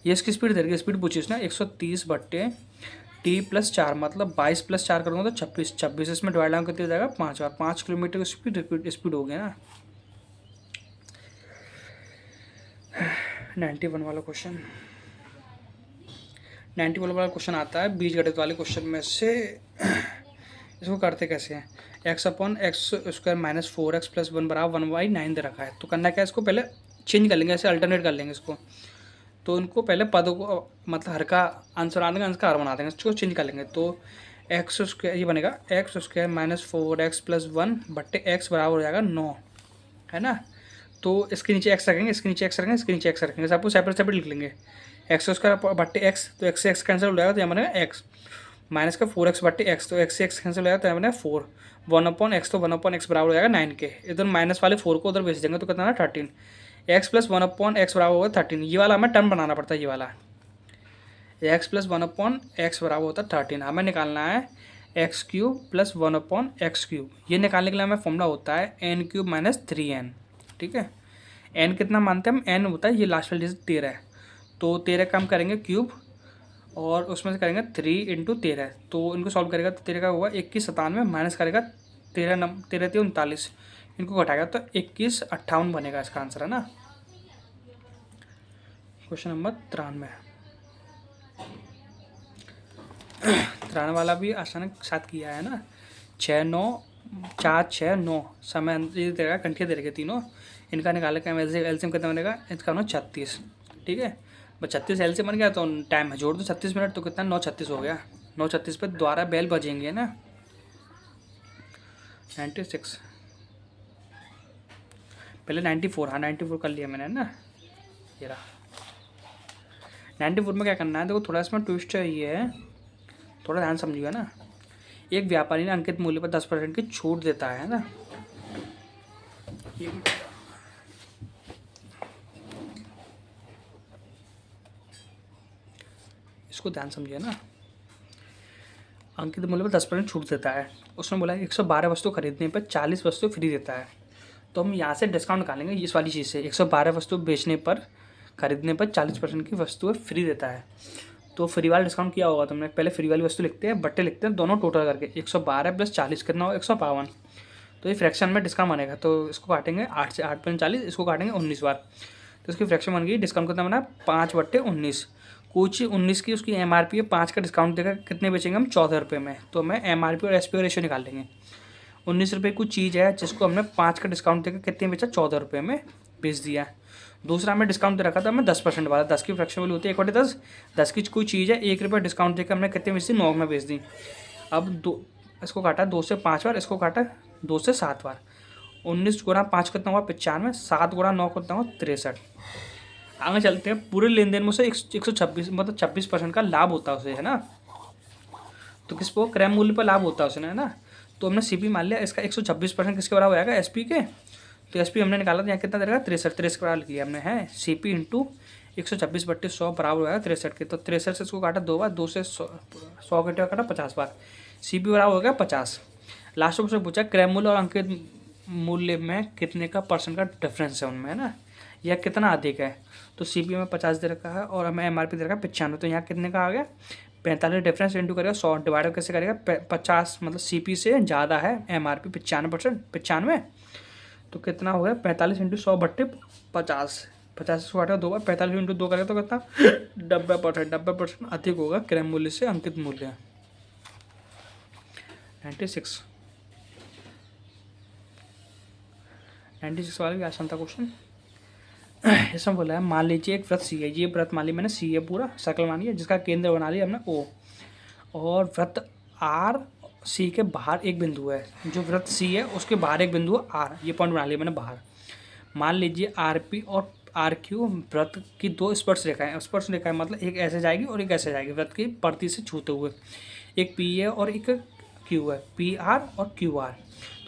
ये इसकी स्पीड दे रही, स्पीड पूछी इसने, 130 बट्टे टी प्लस 4, मतलब 22 प्लस 4 करूँगा तो 26, 26 इसमें डिवाइड आउट कितनी हो जाएगा 5 बार, 5 किलोमीटर की स्पीड हो गया ना। 91 वाला क्वेश्चन, 91 वाला क्वेश्चन आता है बीजगणित वाले क्वेश्चन में से। इसको करते कैसे हैं, x/x² माइनस 4x प्लस 1 बराबर 1/9 दे रखा है। तो करना क्या है, इसको पहले चेंज कर लेंगे, ऐसे अल्टरनेट कर लेंगे इसको। तो इनको पहले पदों को, मतलब हर का आंसर आने का, अंश का हर बना देंगे, इसको चेंज कर लेंगे। तो x² ये बनेगा x² माइनस 4x प्लस 1 बट्टे x बराबर हो जाएगा 9, है ना। तो इसके नीचे x रखेंगे, इसके नीचे x रखेंगे, इसके नीचे x रखेंगे, सबको सेपरेट सेपरेट लिख लेंगे। x² बट्टे x, तो x से x कैंसिल हो जाएगा तो यहाँ बनेगा x, माइनस का 4x बट्टे x, तो x से x कैंसिल हो जाएगा तो यहाँ बनेगा 4, 1/x, तो 1/x बराबर हो जाएगा 9 के, इधर माइनस वाले 4 को उधर भेज देंगे तो कितना है 13, x प्लस 1/x बराबर होगा 13। ये वाला हमें टर्म बनाना पड़ता है, ये वाला x प्लस 1/x बराबर होता है 13। हमें निकालना है x³ प्लस 1/x³, ये निकालने के लिए हमें फॉर्मूला होता है n³ माइनस 3n, ठीक है। n कितना मानते हैं हम, n होता है ये लास्ट वाली डिजिट 13 है, तो 13 का हम करेंगे क्यूब और उसमें से करेंगे 3 इंटू 13, तो इनको सॉल्व करेगा तो 13 का होगा 2197, माइनस करेगा 13 3 39, इनको घटाएगा तो 2158 बनेगा इसका आंसर, है ना। क्वेश्चन नंबर 93, 93 वाला भी आसान के साथ किया है ना। 6 9 4 6 9 समय ये दे रखा, कंटिया दे रखे तीनों, इनका निकाले का एलसीएम कितना बनेगा, इसका 36, ठीक है। बस 36 एलसीएम बन गया तो टाइम है जोड़ दो 36 मिनट, तो कितना 9:36 हो गया, 9:36 पे दोबारा बेल बजेंगे ना। 96, पहले 94, हाँ 94 कर लिया मैंने ना, ये रहा। 94 में क्या करना है, देखो थोड़ा इसमें ट्विस्ट ये है, थोड़ा ध्यान समझिएगा ना। एक व्यापारी ने अंकित मूल्य पर 10% की छूट देता है ना, इसको ध्यान समझिए ना। अंकित मूल्य पर 10% छूट देता है, उसने बोला 112 वस्तु खरीदने पर 40 वस्तु फ्री देता है। तो हम यहाँ से डिस्काउंट निकालेंगे इस वाली चीज़ से, 112 वस्तु बेचने पर, खरीदने पर 40% की वस्तुएं फ्री देता है। तो फ्री वाला डिस्काउंट किया होगा तुमने, पहले फ्री वाली वस्तु लिखते हैं, बट्टे लिखते हैं, दोनों टोटल करके 112 प्लस 40 कितना हो 152, तो ये फ्रैक्शन में डिस्काउंट बनेगा, तो इसको काटेंगे 8 से 8 × 40, इसको काटेंगे 19 बार, तो इसकी फ्रैक्शन बन गई, डिस्काउंट कितना बना 5/19। कुछ 19 की उसकी MRP है, 5 का डिस्काउंट देकर कितने बेचेंगे हम 14 रुपये में, तो हमें MRP और SPO रेशियो निकाल लेंगे। 19 रुपये कुछ चीज़ है जिसको हमने 5 का डिस्काउंट देकर कितने बेचा 14 रुपये में बेच दिया। दूसरा हमें डिस्काउंट दे रखा था हमें 10% वाला, 10 की फ्रैक्शन वैल्यू होती है 1/10, 10 की कोई चीज़ है 1 रुपये डिस्काउंट देकर हमने कितने बेच दी 9 में बेच दी। अब इसको काटा 2 से 5 बार, इसको काटा 2 से 7 बार, 19 गुणा 5 कितना हुआ 95, 7 गुणा 9 कितना हुआ 63। आगे चलते हैं, पूरे लेन देन में से 126 मतलब 26% का लाभ होता है उसे, है ना। तो किसको क्रय मूल्य पर लाभ होता है उसने, है ना। तो हमने CP मान लिया, इसका 126% किसके बराबर हो जाएगा SP के, तो SP हमने निकाला था यहाँ कितना देगा 63 बराबर लिख लिया हमने, है CP इंटू 126/100 बराबर हो जाएगा 63 के। तो 63 से इसको काटा 2 बार, 2 से 100 के काटा 50 बार, CP बराबर हो गया 50। लास्ट में पूछा क्रय मूल्य और अंकित मूल्य में कितने का % का डिफरेंस है उनमें, है ना, यह कितना अधिक है। तो CP में 50 दे रखा है और हमें MRP दे रखा है 95, तो यहाँ कितने का आ गया 45, डिफरेंस इंटू करेगा 100, डिवाइड कैसे करेगा 50, मतलब CP से ज़्यादा है MRP 95%, 95, तो कितना हो गया 45 इंटू 100/50, 50 से 100 2 बार, 45 इंटू 2 करेगा तो कितना 90% अधिक होगा क्रय मूल्य से अंकित मूल्य। 96, 96 वाला भी आसान था क्वेश्चन। इसमें बोला है मान लीजिए एक वृत्त सी है, ये वृत्त मान लिया मैंने सी है, पूरा सर्कल मान लिया, जिसका केंद्र बना लिया हमने ओ, और वृत्त आर सी के बाहर एक बिंदु है, जो वृत्त सी है उसके बाहर एक बिंदु है आर, ये पॉइंट बना लिया मैंने बाहर। मान लीजिए आर पी और आर क्यू वृत्त की दो स्पर्श रेखाएं, स्पर्श रेखाएं मतलब एक ऐसे जाएगी और एक ऐसे जाएगी वृत्त की परती से छूते हुए, एक पी है और एक क्यू है, पी आर और क्यू आर,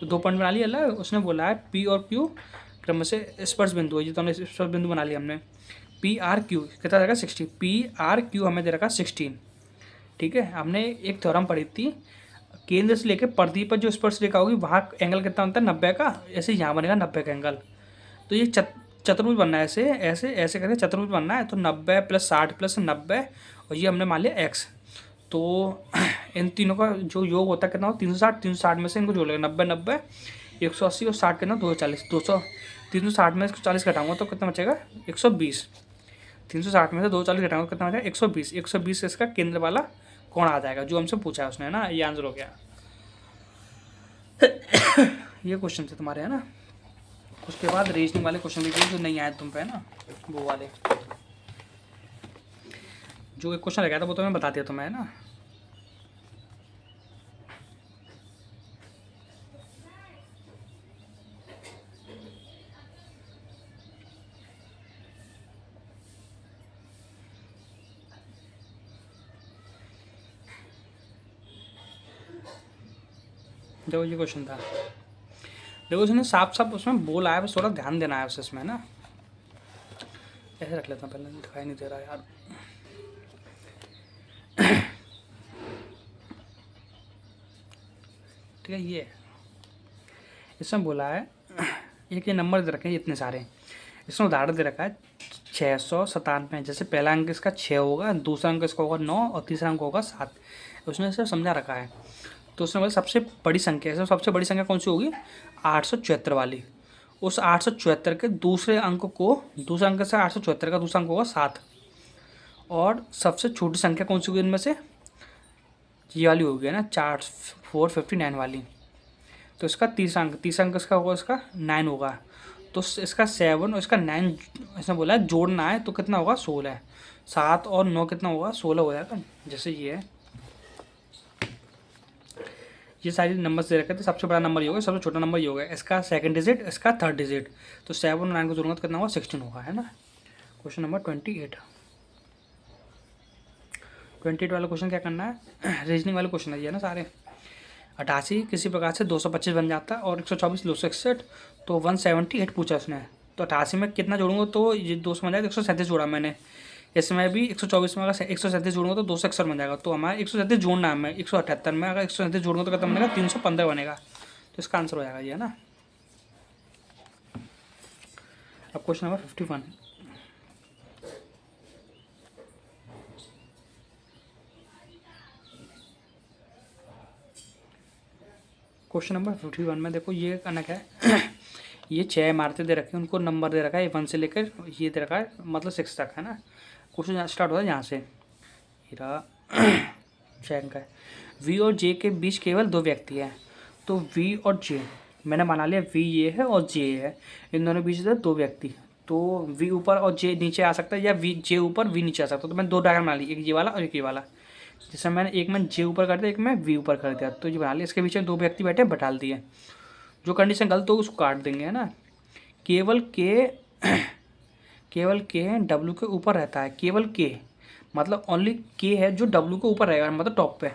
तो दो पॉइंट बना लिया अल्लाह। उसने बोला है पी और क्यू क्रम से स्पर्श बिंदु है, ये तो हमने स्पर्श बिंदु बना लिया हमने। पी आर क्यू कितना रहेगा 60, पी आर क्यू हमें दे रखा 16, ठीक है। हमने एक थ्योरम पढ़ी थी, केंद्र से लेकर परिधि पर जो स्पर्श रेखा होगी वहाँ एंगल कितना होता है 90 का, ऐसे यहाँ बनेगा 90 का एंगल। तो ये चतुर्भुज बनना है, ऐसे ऐसे ऐसे करके चतुर्भुज बनना है, तो 90 + 60 + 90, और ये हमने मान लिया x। तो इन तीनों का जो योग होता है कितना हो 360, 360 में से इनको जोड़ लेगा 90 90 180 और 60 कितना 240, 200 360 में 40 घटाऊंगा तो कितना बचेगा 120, 360 में से 240 घटाऊंगा कितना बचेगा 120, 120 इसका केंद्र वाला कौन आ जाएगा, जो हमसे पूछा है उसने, है ना, ये आंसर हो गया। ये क्वेश्चन थे तुम्हारे, है ना। उसके बाद रीजनिंग वाले क्वेश्चन भी जो नहीं आए तुम पे, है ना, वो वाले जो एक क्वेश्चन लगाया था वो तो मैं बता दिया तुम्हें, है ना। देखो ये क्वेश्चन था, देखो उसने साफ साफ उसमें बोला है, बस थोड़ा ध्यान देना है उसे इसमें, ना। ऐसे रख लेता हूँ, पहले दिखाई नहीं दे रहा यार। ठीक है, ये इसमें बोला है एक ये नंबर दे रखे हैं इतने सारे, इसमें उदाहरण दे रखा है 697, जैसे पहला अंक इसका 6 होगा, दूसरा अंक इसका होगा 9 और तीसरा अंक होगा 7, उसने इसे समझा रखा है। तो उसने बोला सबसे बड़ी संख्या है, सबसे बड़ी संख्या कौन सी होगी 874 वाली, उस 874 के दूसरे अंक को, दूसरा अंक से 874 का दूसरा अंक होगा 7, और सबसे छोटी संख्या कौन सी होगी इनमें से, ये वाली होगी ना 459 वाली। तो इसका तीसरा अंक इसका होगा, इसका 9 होगा, तो इसका 7 और इसका 9 इसने बोला है जोड़ना है, तो कितना होगा 16, 7 और 9 कितना होगा 16 हो जाएगा। जैसे ये है, ये सारी नंबर्स दे रखे थे, सबसे बड़ा नंबर ये होगा, सबसे छोटा नंबर ये होगा, इसका सेकंड डिजिट, इसका थर्ड डिजिट, तो 7 और 9 को जोड़ूंगा तो कितना होगा 16 होगा, है ना। क्वेश्चन नंबर 28 वाला क्वेश्चन क्या करना है, रीजनिंग वाले क्वेश्चन है ये ना सारे। 88 किसी प्रकार से 225 बन जाता है, और 124 261, तो 178 पूछा उसने। तो 88 में कितना जोड़ूंगा तो ये 200 बन जाएगा, 137 जोड़ा मैंने, इसमें भी 124 में अगर 137 जोड़ूंगा तो 261 बन जाएगा, तो हमारा 137 जोड़ना है हमें, 178 में अगर 137 जोड़ूंगा तो कितना बनेगा 315 बनेगा, तो इसका आंसर हो जाएगा ये, है ना। अब क्वेश्चन नंबर 51, क्वेश्चन नंबर 51 में देखो ये कनक है ये 6 इमारतें दे रखी हैं, उनको नंबर दे रखा है 1 से लेकर ये दे रखा है मतलब 6 तक, है ना। क्वेश्चन स्टार्ट होता है यहाँ से, हीरा 6 अंक है। वी और जे के बीच केवल 2 व्यक्ति हैं, तो वी और जे मैंने बना लिया, वी ये है और जे है, इन दोनों बीच से 2 व्यक्ति, तो वी ऊपर और जे नीचे आ सकता है, या वी जे ऊपर वी नीचे आ सकता है। तो मैंने 2 डायग्राम बना ली, एक ये वाला और एक ये वाला, जैसे मैंने एक में जे ऊपर कर दिया, एक में वी ऊपर कर दिया, तो ये बना लिया। इसके पीछे 2 व्यक्ति बैठे बैठाल दिए, जो कंडीशन गलत होगी उसको काट देंगे, है ना। केवल के डब्ल्यू के ऊपर रहता है, केवल के मतलब ओनली के है जो डब्ल्यू के ऊपर रहेगा, मतलब टॉप पे,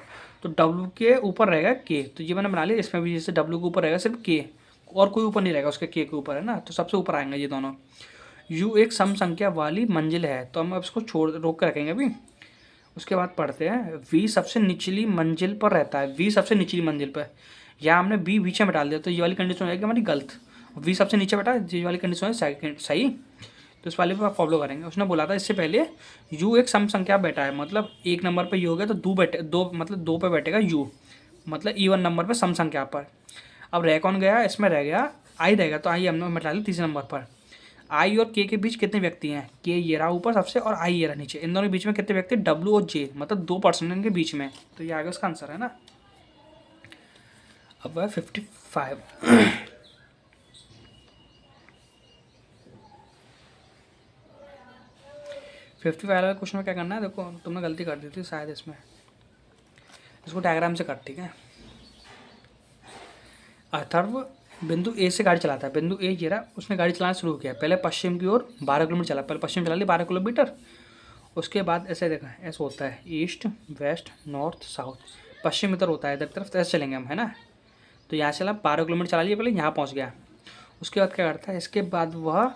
तो डब्ल्यू के ऊपर रहेगा के, तो ये मैंने बना लिया। इसमें भी जैसे डब्ल्यू के ऊपर रहेगा सिर्फ के, और कोई ऊपर नहीं रहेगा उसके के ऊपर, है ना, तो सबसे ऊपर आएंगे ये दोनों। यू एक सम संख्या वाली मंजिल है, तो हम अब इसको रोक कर रखेंगे अभी। उसके बाद पढ़ते हैं वी सबसे निचली मंजिल पर रहता है, वी सबसे निचली मंजिल पर, या हमने बी बीच में डाल दिया, तो ये वाली कंडीशन हो जाएगी हमारी गलत, वी सबसे नीचे बैठा, ये वाली कंडीशन है सेकंड सही, तो इस वाले पर आप फॉलो करेंगे। उसने बोला था इससे पहले यू एक सम संख्या बैठा है, मतलब 1 नंबर पर यू हो गया, तो 2 मतलब 2 पे बैठेगा यू, मतलब इवन नंबर पर सम संख्या पर। अब रह कौन गया, इसमें रह गया आई रहेगा, तो आई हमने बैठा लिया तीसरे नंबर पर। आई और के बीच कितने व्यक्ति हैं, के ये रहा ऊपर सबसे और आई ये रहा नीचे, इन दोनों के बीच में कितने व्यक्ति, डब्ल्यू और जे, मतलब 2 पर्सन इनके बीच में, तो ये आगे उसका आंसर है ना। अब है 55 55 वाला क्वेश्चन में क्या करना है, देखो तुमने गलती कर दी थी शायद इसमें, इसको डायग्राम से कर, ठीक है। अथर्व बिंदु ए से गाड़ी चलाता है, बिंदु ए ये रहा, उसने गाड़ी चलाना शुरू किया, पहले पश्चिम की ओर 12 किलोमीटर चला, पहले पश्चिम चला ली 12 किलोमीटर, उसके बाद ऐसे देखा ऐसा होता है ईस्ट वेस्ट नॉर्थ साउथ, पश्चिम इधर होता है इधर तरफ, तो ऐसे चलेंगे हम, है ना। तो यहाँ चला 12 किलोमीटर चला लिया, पहले यहाँ पहुँच गया, उसके बाद क्या करता है, इसके बाद वह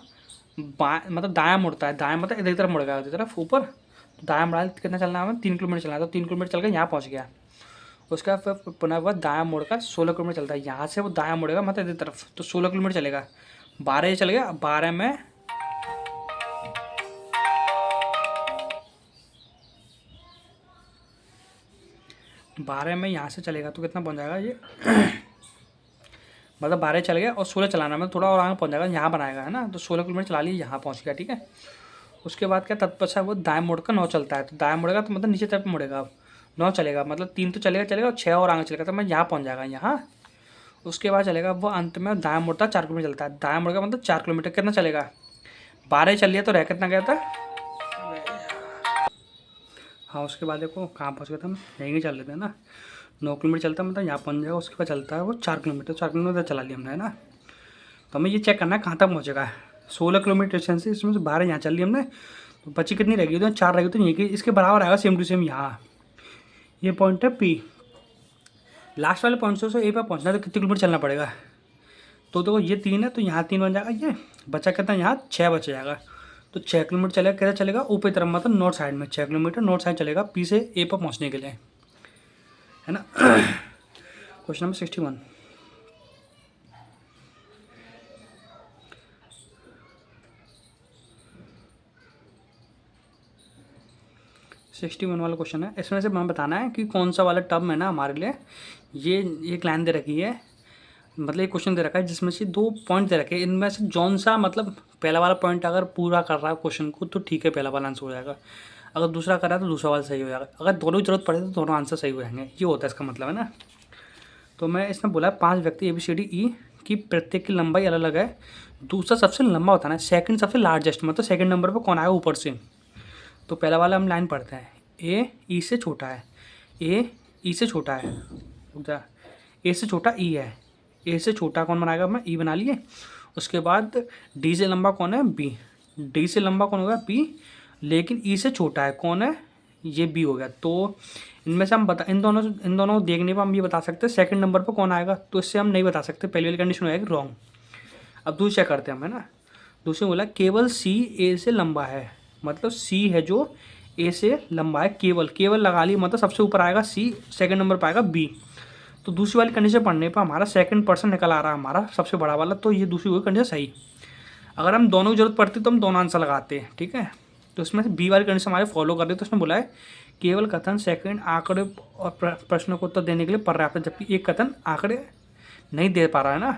मतलब दायाँ मुड़ता है, दायाँ मतलब इधर तरफ मुड़ गया, इधर तरफ ऊपर, तो दायाँ मुड़ा कितना चलना है, 3 किलोमीटर चलना है, तो 3 किलोमीटर चल के यहाँ पहुँच गया। उसके बाद फिर पुनः वह दायाँ मुड़कर 16 किलोमीटर चलता है, यहाँ से वो दायाँ मुड़ेगा मतलब इधर तरफ, तो 16 किलोमीटर चलेगा, 12 चल गया, 12 में 12 में यहाँ से चलेगा तो कितना पहुँच जाएगा ये मतलब 12 चल गया और 16 चलाना में थोड़ा और आगे पहुँच जाएगा, यहाँ बनाएगा, है ना। तो 16 किलोमीटर चला लिया, यहाँ पहुँच गया, ठीक है। उसके बाद क्या तत्पश्चात वो दाएं मुड़कर 9 चलता है, तो दाएं मुड़ेगा तो मतलब नीचे तरफ मुड़ेगा, 9 चलेगा मतलब 3 तो चलेगा और 6 और आगे चलेगा, तो मैं यहाँ पहुँच जाएगा यहाँ। उसके बाद चलेगा वो अंत में दाएं मुड़ता 4 किलोमीटर चलता है, दाएं मुड़ेगा मतलब 4 किलोमीटर, कितना चलेगा 12 चल लिया, तो रह कितना गया था, हाँ। उसके बाद देखो कहाँ पहुँच गया था, हम यहीं चल लेते हैं ना, 9 किलोमीटर चलता है मतलब यहाँ पहुँच जाएगा, उसके बाद चलता है वो 4 किलोमीटर, 4 किलोमीटर चला लिया हमने, है ना। तो हमें ये चेक करना है कहाँ तक पहुँचेगा, 16 किलोमीटर डिस्टेंस से इसमें से 12 यहाँ चल ली हमने, तो बची कितनी रहेगी, तो 4 रहेगी, तो ये कि इसके बराबर आएगा सेम टू सेम यहाँ, ये पॉइंट है P। लास्ट वाले पॉइंट से ए पर पहुँचना है तो कितने किलोमीटर चलना पड़ेगा, तो देखो ये 3 है तो यहाँ 3 बन जाएगा, ये बचा कितना यहाँ 6 बच जाएगा, तो 6 किलोमीटर चलेगा, कैसे चलेगा ऊपर तरफ मतलब नॉर्थ साइड में, 6 किलोमीटर नॉर्थ साइड चलेगा P से ए पर पहुँचने के लिए, है ना। क्वेश्चन नंबर 61, वाला क्वेश्चन है। इसमें से हमें बताना है कि कौन सा वाला टर्म है ना हमारे लिए, ये एक लाइन दे रखी है, मतलब एक क्वेश्चन दे रखा है जिसमें से 2 पॉइंट दे रखे हैं, इनमें से जौन सा मतलब पहला वाला पॉइंट अगर पूरा कर रहा है क्वेश्चन को तो ठीक है, पहला वाला आंसर हो जाएगा, अगर दूसरा कर रहा है तो दूसरा वाला सही हो जाएगा, अगर दोनों की जरूरत पड़े तो दोनों आंसर सही हो जाएंगे, ये होता है इसका मतलब, है ना। तो मैं इसमें बोला 5 व्यक्ति ABCDE की प्रत्येक की लंबाई अलग अलग है, दूसरा सबसे लंबा होता है, सेकंड सबसे लार्जेस्ट, मतलब सेकंड नंबर पर कौन आएगा ऊपर से। तो पहला वाला हम लाइन पढ़ते हैं, ए ई से छोटा है, ए ई से छोटा है, ए से छोटा ई है, ए से छोटा कौन बनाएगा, मैं ई बना लिए। उसके बाद डी से लंबा कौन है, बी, डी से लंबा कौन होगा, बी, लेकिन ई से छोटा है कौन है, ये बी हो गया। तो इनमें से हम इन दोनों देखने पर हम ये बता सकते हैं सेकंड नंबर पर कौन आएगा, तो इससे हम नहीं बता सकते, पहली वाली कंडीशन हो जाएगी रॉन्ग। अब दूसरा करते हैं हम, है ना। दूसरे बोला केवल सी ए से लंबा है, मतलब सी है जो ए से लंबा है, केवल लगा ली मतलब सबसे ऊपर आएगा सी, सेकंड नंबर पर आएगा बी। तो दूसरी वाली कंडीशन पढ़ने पर हमारा सेकंड पर्सन निकल आ रहा है हमारा सबसे बड़ा वाला, तो ये दूसरी हुई कंडीशन सही। अगर हम दोनों की जरूरत पड़ती तो हम दोनों आंसर लगाते हैं, ठीक है। तो इसमें से बी वाली कंडीशन हमारे फॉलो कर रहे, तो उसने बोला है केवल कथन सेकंड आंकड़े और प्रश्नों को उत्तर देने के लिए पर्याप्त है, जबकि एक कथन आंकड़े नहीं दे पा रहा है ना,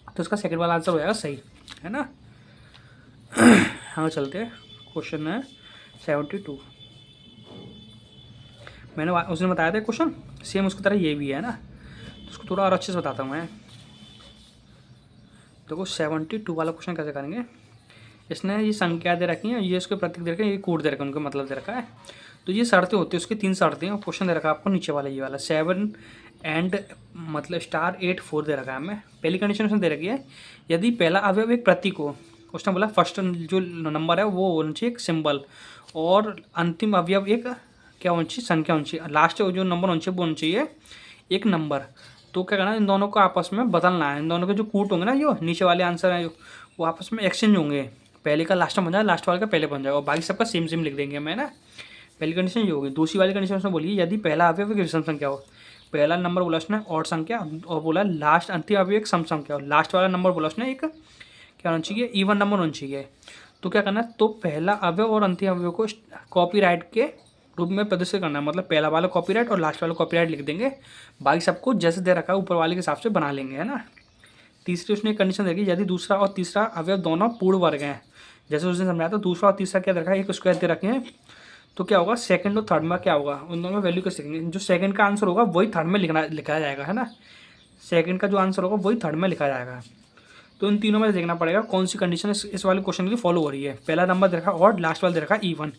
तो इसका सेकंड वाला आंसर हो जाएगा सही, है ना। हाँ चलते हैं, क्वेश्चन है 72, मैंने उसने बताया था क्वेश्चन सेम उसकी तरह ये भी है ना, तो उसको थोड़ा और अच्छे से बताता हूँ मैं। देखो 72 वाला क्वेश्चन कैसे करेंगे, इसने ये संख्या दे रखी है, ये उसके प्रतीक दे रखे हैं, ये कोड दे रखा है, उनका मतलब दे रखा है। तो ये शर्तें होती है उसकी 3 शर्तें, और क्वेश्चन दे रखा है आपको नीचे वाला ये वाला 7 एंड मतलब स्टार 8 4 दे रखा है हमें। पहली कंडीशन उसने दे रखी है यदि पहला अवयव एक प्रतीक हो, उसने बोला फर्स्ट जो नंबर है वो होना चाहिए एक सिंबल, और अंतिम अवयव एक क्या होनी चाहिए, संख्या होनी चाहिए, लास्ट जो नंबर होना चाहिए वो होना चाहिए एक नंबर। तो क्या करना है, इन दोनों को आपस में बदलना है, इन दोनों के जो कूट होंगे ना, जो नीचे वाले आंसर हैं वो आपस में एक्सचेंज होंगे, पहले का लास्ट में बन जाएगा, लास्ट वाले का पहले बन जाएगा, और बाकी सबका सेम सेम लिख देंगे हमें ना। पहली कंडीशन ये होगी। दूसरी वाली कंडीशन उसने बोली यदि पहला अवयव एक विषम संख्या हो, पहला नंबर बोला उसने और संख्या, और बोला लास्ट अंतिम अवयव एक सम संख्या हो, लास्ट वाला नंबर बोला उसने एक क्या होना चाहिए, इवन नंबर होना चाहिए। तो क्या करना है, तो पहला अवयव और अंतिम अवयव को कॉपीराइट के रूप में प्रदर्शित करना है, मतलब पहला वाला कॉपीराइट और लास्ट वाला कॉपीराइट लिख देंगे, बाकी सबको जैसे दे रखा है ऊपर वाले के हिसाब से बना लेंगे, है ना। तीसरी उसने एक कंडीशन देखी यदि दूसरा और तीसरा अवयव दोनों पूर्ण वर्ग हैं, जैसे उसने समझाया था दूसरा और तीसरा क्या दे रखा है, एक स्क्वायर दे रखे हैं, तो क्या होगा सेकंड और थर्ड में क्या होगा, उन दोनों में वैल्यू कैसे लिखेंगे, जो सेकंड का आंसर होगा वही थर्ड में लिखा जाएगा, है ना। सेकंड का जो आंसर होगा वही थर्ड में लिखा जाएगा। तो इन तीनों में देखना पड़ेगा कौन सी कंडीशन इस वाले क्वेश्चन के लिए फॉलो हो रही है। पहला नंबर दे रखा है ऑड, लास्ट वाला दे रखा है इवन।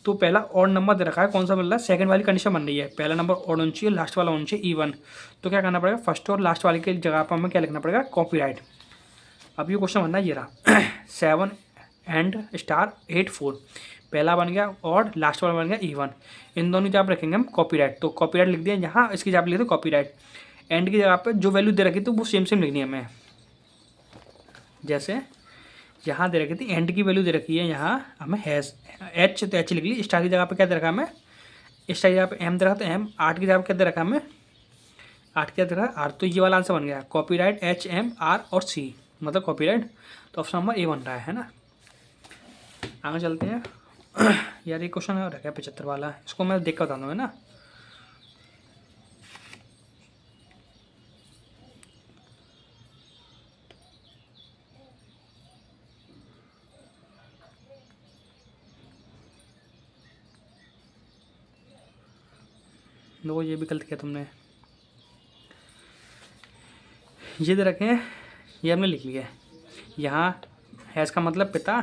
तो पहला ऑड नंबर दे रखा है, कौन सा मिल रहा है, सेकंड वाली कंडीशन बन रही है, पहला नंबर ऑड होना चाहिए, लास्ट वाला होना चाहिए इवन। तो क्या करना पड़ेगा, फर्स्ट और लास्ट वाले की जगह पर हमें क्या लिखना पड़ेगा, कॉपीराइट। अब ये क्वेश्चन बनना है ये रहा 7 एंड स्टार 8 4, पहला बन गया ऑड, लास्ट वाला बन गया इवन। इन दोनों की जगह रखेंगे हम कॉपीराइट। तो कॉपीराइट लिख दिया यहाँ, इसकी जगह लिख दो कॉपीराइट। एंड की जगह पे जो वैल्यू दे रखी थी वो सेम सेम लिखनी है हमें। जैसे यहाँ दे रखी थी एंड की वैल्यू दे रखी है, यहाँ हमें हैश एच, तो एच लिख ली। स्टार की जगह पे क्या दे रखा है हमें, स्टार की जगह पे एम दे रखा, तो एम। 8 की जगह पे क्या दे रखा है हमें, 8 क्या दे रखा है आर। तो ये वाला आंसर बन गया कॉपीराइट, एच एम आर और सी, मतलब कॉपीराइट। तो ऑप्शन नंबर ए बन रहा है ना। आगे चलते हैं यार, ये क्वेश्चन है रखा है 75 वाला, इसको मैं देख कर बता दूँगा ना। देखो ये भी गलत किया तुमने, ये दे रखे हैं, ये हमने लिख लिया है। यहाँ हैज़ का मतलब पिता,